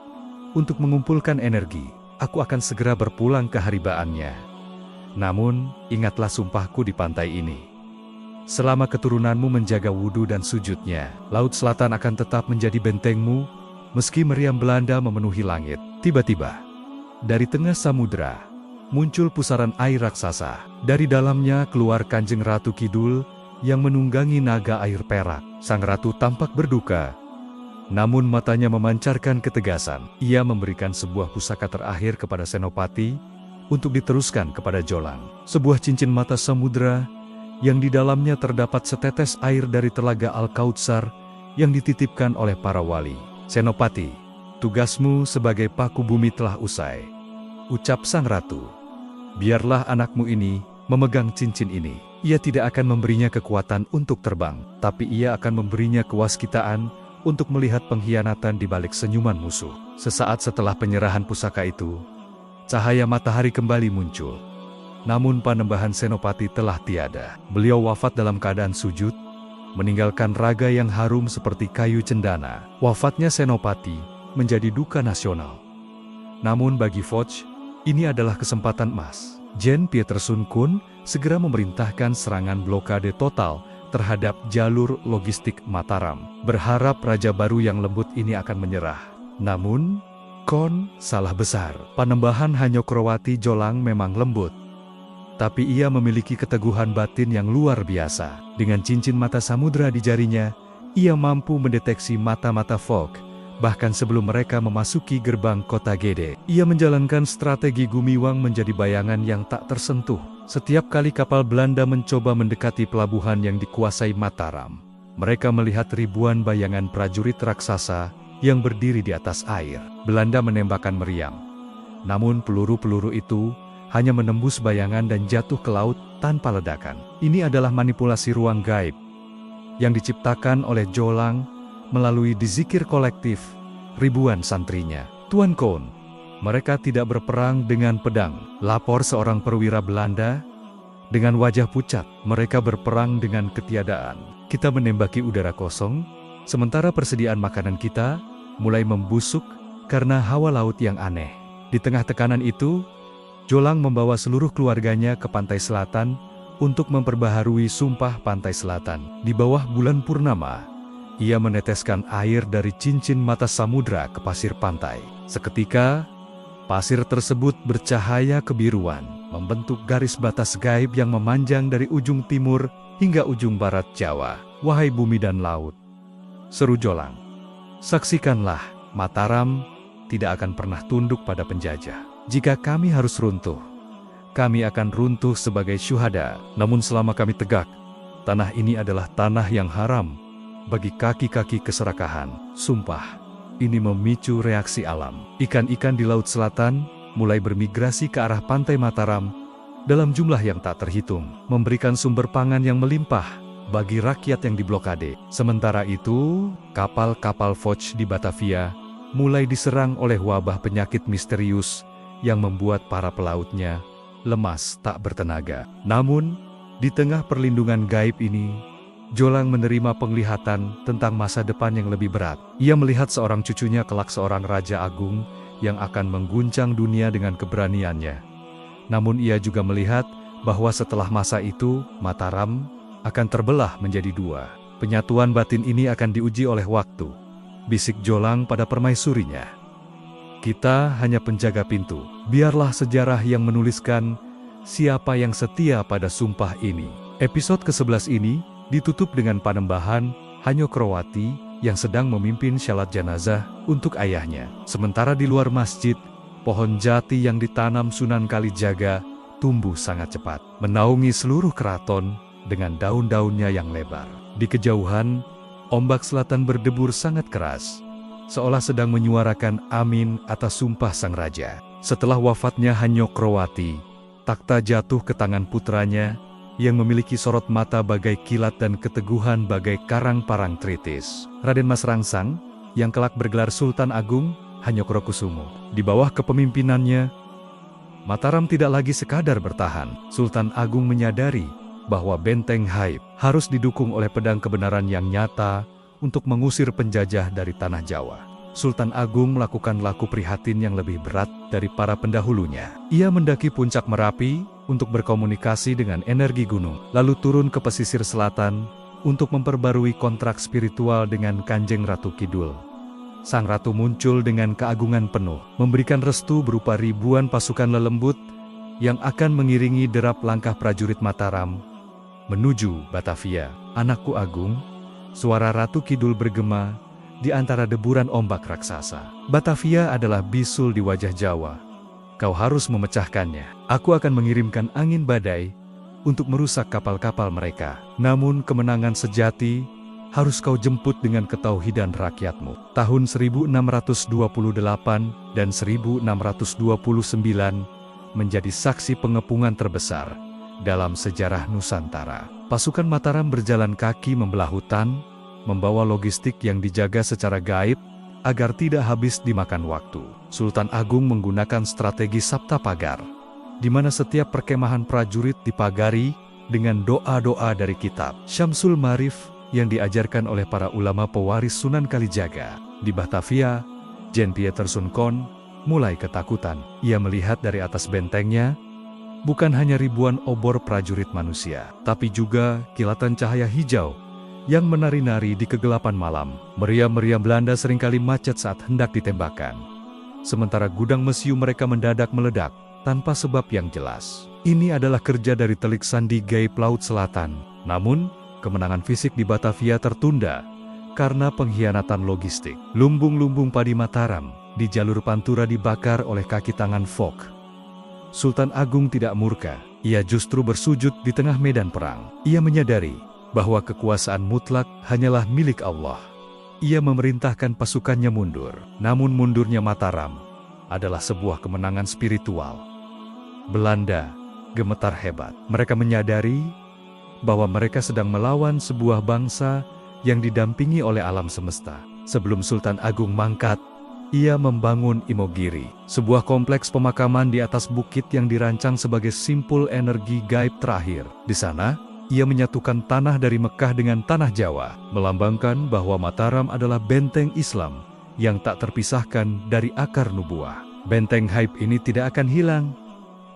untuk mengumpulkan energi. Aku akan segera berpulang ke haribaannya. Namun, ingatlah sumpahku di pantai ini. Selama keturunanmu menjaga wudhu dan sujudnya, Laut Selatan akan tetap menjadi bentengmu, meski meriam Belanda memenuhi langit. Tiba-tiba, dari tengah samudera, muncul pusaran air raksasa. Dari dalamnya keluar Kanjeng Ratu Kidul yang menunggangi naga air perak. Sang ratu tampak berduka, namun matanya memancarkan ketegasan. Ia memberikan sebuah pusaka terakhir kepada Senopati untuk diteruskan kepada Jolang. Sebuah cincin mata samudera yang di dalamnya terdapat setetes air dari telaga Al-Kautsar yang dititipkan oleh para wali. Senopati, tugasmu sebagai paku bumi telah usai, ucap sang ratu. Biarlah anakmu ini memegang cincin ini. Ia tidak akan memberinya kekuatan untuk terbang, tapi ia akan memberinya kewaskitaan untuk melihat pengkhianatan di balik senyuman musuh. Sesaat setelah penyerahan pusaka itu, cahaya matahari kembali muncul. Namun Panembahan Senopati telah tiada. Beliau wafat dalam keadaan sujud, meninggalkan raga yang harum seperti kayu cendana. Wafatnya Senopati menjadi duka nasional. Namun bagi Foch, ini adalah kesempatan emas. Jen Pietersoen Koen segera memerintahkan serangan blokade total terhadap jalur logistik Mataram, berharap raja baru yang lembut ini akan menyerah. Namun, Koen salah besar. Panembahan Hanyokroati Jolang memang lembut, tapi ia memiliki keteguhan batin yang luar biasa. Dengan cincin mata samudera di jarinya, ia mampu mendeteksi mata-mata Foch, bahkan sebelum mereka memasuki gerbang kota Gede. Ia menjalankan strategi Gumiwang menjadi bayangan yang tak tersentuh. Setiap kali kapal Belanda mencoba mendekati pelabuhan yang dikuasai Mataram, mereka melihat ribuan bayangan prajurit raksasa yang berdiri di atas air. Belanda menembakkan meriam, namun peluru-peluru itu hanya menembus bayangan dan jatuh ke laut tanpa ledakan. Ini adalah manipulasi ruang gaib yang diciptakan oleh Jolang melalui dizikir kolektif ribuan santrinya. Tuan Koon, mereka tidak berperang dengan pedang, lapor seorang perwira Belanda dengan wajah pucat. Mereka berperang dengan ketiadaan. Kita menembaki udara kosong, sementara persediaan makanan kita mulai membusuk karena hawa laut yang aneh. Di tengah tekanan itu, Jolang membawa seluruh keluarganya ke pantai selatan untuk memperbaharui sumpah pantai selatan. Di bawah bulan purnama, ia meneteskan air dari cincin mata samudra ke pasir pantai. Seketika, pasir tersebut bercahaya kebiruan, membentuk garis batas gaib yang memanjang dari ujung timur hingga ujung barat Jawa. Wahai bumi dan laut, seru Jolang, saksikanlah, Mataram tidak akan pernah tunduk pada penjajah. Jika kami harus runtuh, kami akan runtuh sebagai syuhada. Namun selama kami tegak, tanah ini adalah tanah yang haram bagi kaki-kaki keserakahan. Sumpah, ini memicu reaksi alam. Ikan-ikan di Laut Selatan mulai bermigrasi ke arah pantai Mataram dalam jumlah yang tak terhitung, memberikan sumber pangan yang melimpah bagi rakyat yang diblokade. Sementara itu, kapal-kapal Foch di Batavia mulai diserang oleh wabah penyakit misterius yang membuat para pelautnya lemas tak bertenaga. Namun, di tengah perlindungan gaib ini, Jolang menerima penglihatan tentang masa depan yang lebih berat. Ia melihat seorang cucunya kelak seorang raja agung yang akan mengguncang dunia dengan keberaniannya. Namun ia juga melihat bahwa setelah masa itu, Mataram akan terbelah menjadi dua. Penyatuan batin ini akan diuji oleh waktu, bisik Jolang pada permaisurinya. Kita hanya penjaga pintu. Biarlah sejarah yang menuliskan siapa yang setia pada sumpah ini. Episode ke-11 ini ditutup dengan panembahan Hanyokrowati yang sedang memimpin syalat jenazah untuk ayahnya. Sementara di luar masjid, pohon jati yang ditanam Sunan Kalijaga tumbuh sangat cepat, menaungi seluruh keraton dengan daun-daunnya yang lebar. Di kejauhan, ombak selatan berdebur sangat keras, seolah sedang menyuarakan amin atas sumpah sang raja. Setelah wafatnya Hanyokrowati, takhta jatuh ke tangan putranya yang memiliki sorot mata bagai kilat dan keteguhan bagai karang parang tritis, Raden Mas Rangsang, yang kelak bergelar Sultan Agung Hanyokrokusumo. Di bawah kepemimpinannya, Mataram tidak lagi sekadar bertahan. Sultan Agung menyadari bahwa benteng Haib harus didukung oleh pedang kebenaran yang nyata untuk mengusir penjajah dari tanah Jawa. Sultan Agung melakukan laku prihatin yang lebih berat dari para pendahulunya. Ia mendaki puncak Merapi untuk berkomunikasi dengan energi gunung, lalu turun ke pesisir selatan untuk memperbarui kontrak spiritual dengan Kanjeng Ratu Kidul. Sang Ratu muncul dengan keagungan penuh, memberikan restu berupa ribuan pasukan lelembut yang akan mengiringi derap langkah prajurit Mataram menuju Batavia. Anakku agung, suara Ratu Kidul bergema di antara deburan ombak raksasa. Batavia adalah bisul di wajah Jawa. Kau harus memecahkannya. Aku akan mengirimkan angin badai untuk merusak kapal-kapal mereka. Namun kemenangan sejati harus kau jemput dengan ketauhidan rakyatmu. Tahun 1628 dan 1629 menjadi saksi pengepungan terbesar dalam sejarah Nusantara. Pasukan Mataram berjalan kaki membelah hutan, membawa logistik yang dijaga secara gaib agar tidak habis dimakan waktu. Sultan Agung menggunakan strategi Sabta Pagar, di mana setiap perkemahan prajurit dipagari dengan doa-doa dari kitab Syamsul Marif yang diajarkan oleh para ulama pewaris Sunan Kalijaga. Di Batavia, Jan Pieterszoon Koen mulai ketakutan. Ia melihat dari atas bentengnya, bukan hanya ribuan obor prajurit manusia, tapi juga kilatan cahaya hijau yang menari-nari di kegelapan malam. Meriam-meriam Belanda seringkali macet saat hendak ditembakkan. Sementara gudang mesiu mereka mendadak meledak tanpa sebab yang jelas. Ini adalah kerja dari telik sandi gaib Laut Selatan. Namun, kemenangan fisik di Batavia tertunda karena pengkhianatan logistik. Lumbung-lumbung padi Mataram di jalur Pantura dibakar oleh kaki tangan Foch. Sultan Agung tidak murka, ia justru bersujud di tengah medan perang. Ia menyadari bahwa kekuasaan mutlak hanyalah milik Allah. Ia memerintahkan pasukannya mundur. Namun mundurnya Mataram adalah sebuah kemenangan spiritual. Belanda gemetar hebat. Mereka menyadari bahwa mereka sedang melawan sebuah bangsa yang didampingi oleh alam semesta. Sebelum Sultan Agung mangkat, ia membangun Imogiri, sebuah kompleks pemakaman di atas bukit yang dirancang sebagai simpul energi gaib terakhir. Di sana, ia menyatukan tanah dari Mekah dengan tanah Jawa, melambangkan bahwa Mataram adalah benteng Islam yang tak terpisahkan dari akar nubuah. Benteng Haib ini tidak akan hilang,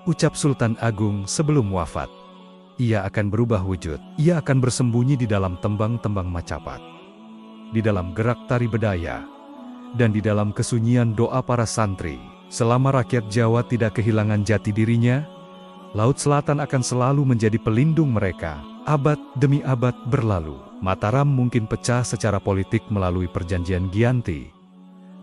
ucap Sultan Agung sebelum wafat. Ia akan berubah wujud, ia akan bersembunyi di dalam tembang-tembang Macapat, di dalam gerak tari bedaya, dan di dalam kesunyian doa para santri. Selama rakyat Jawa tidak kehilangan jati dirinya, Laut Selatan akan selalu menjadi pelindung mereka. Abad demi abad berlalu, Mataram mungkin pecah secara politik melalui perjanjian Giyanti.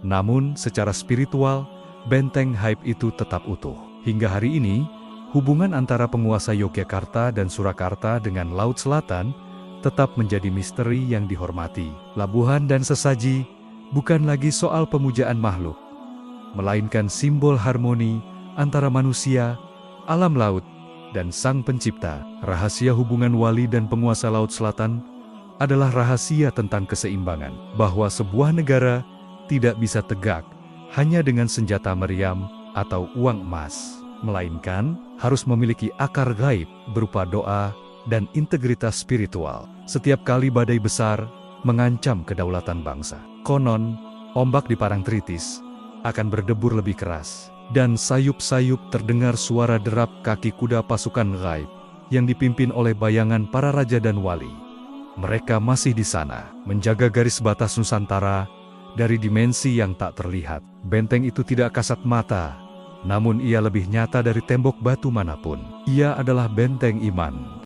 Namun, secara spiritual, benteng Haib itu tetap utuh. Hingga hari ini, hubungan antara penguasa Yogyakarta dan Surakarta dengan Laut Selatan tetap menjadi misteri yang dihormati. Labuhan dan sesaji bukan lagi soal pemujaan makhluk, melainkan simbol harmoni antara manusia, alam laut, dan Sang Pencipta. Rahasia hubungan wali dan penguasa Laut Selatan adalah rahasia tentang keseimbangan, bahwa sebuah negara tidak bisa tegak hanya dengan senjata meriam atau uang emas, melainkan harus memiliki akar gaib berupa doa dan integritas spiritual. Setiap kali badai besar mengancam kedaulatan bangsa, konon ombak di Parangtritis akan berdebur lebih keras, dan sayup-sayup terdengar suara derap kaki kuda pasukan gaib yang dipimpin oleh bayangan para raja dan wali. Mereka masih di sana, menjaga garis batas Nusantara dari dimensi yang tak terlihat. Benteng itu tidak kasat mata, namun ia lebih nyata dari tembok batu manapun. Ia adalah benteng iman.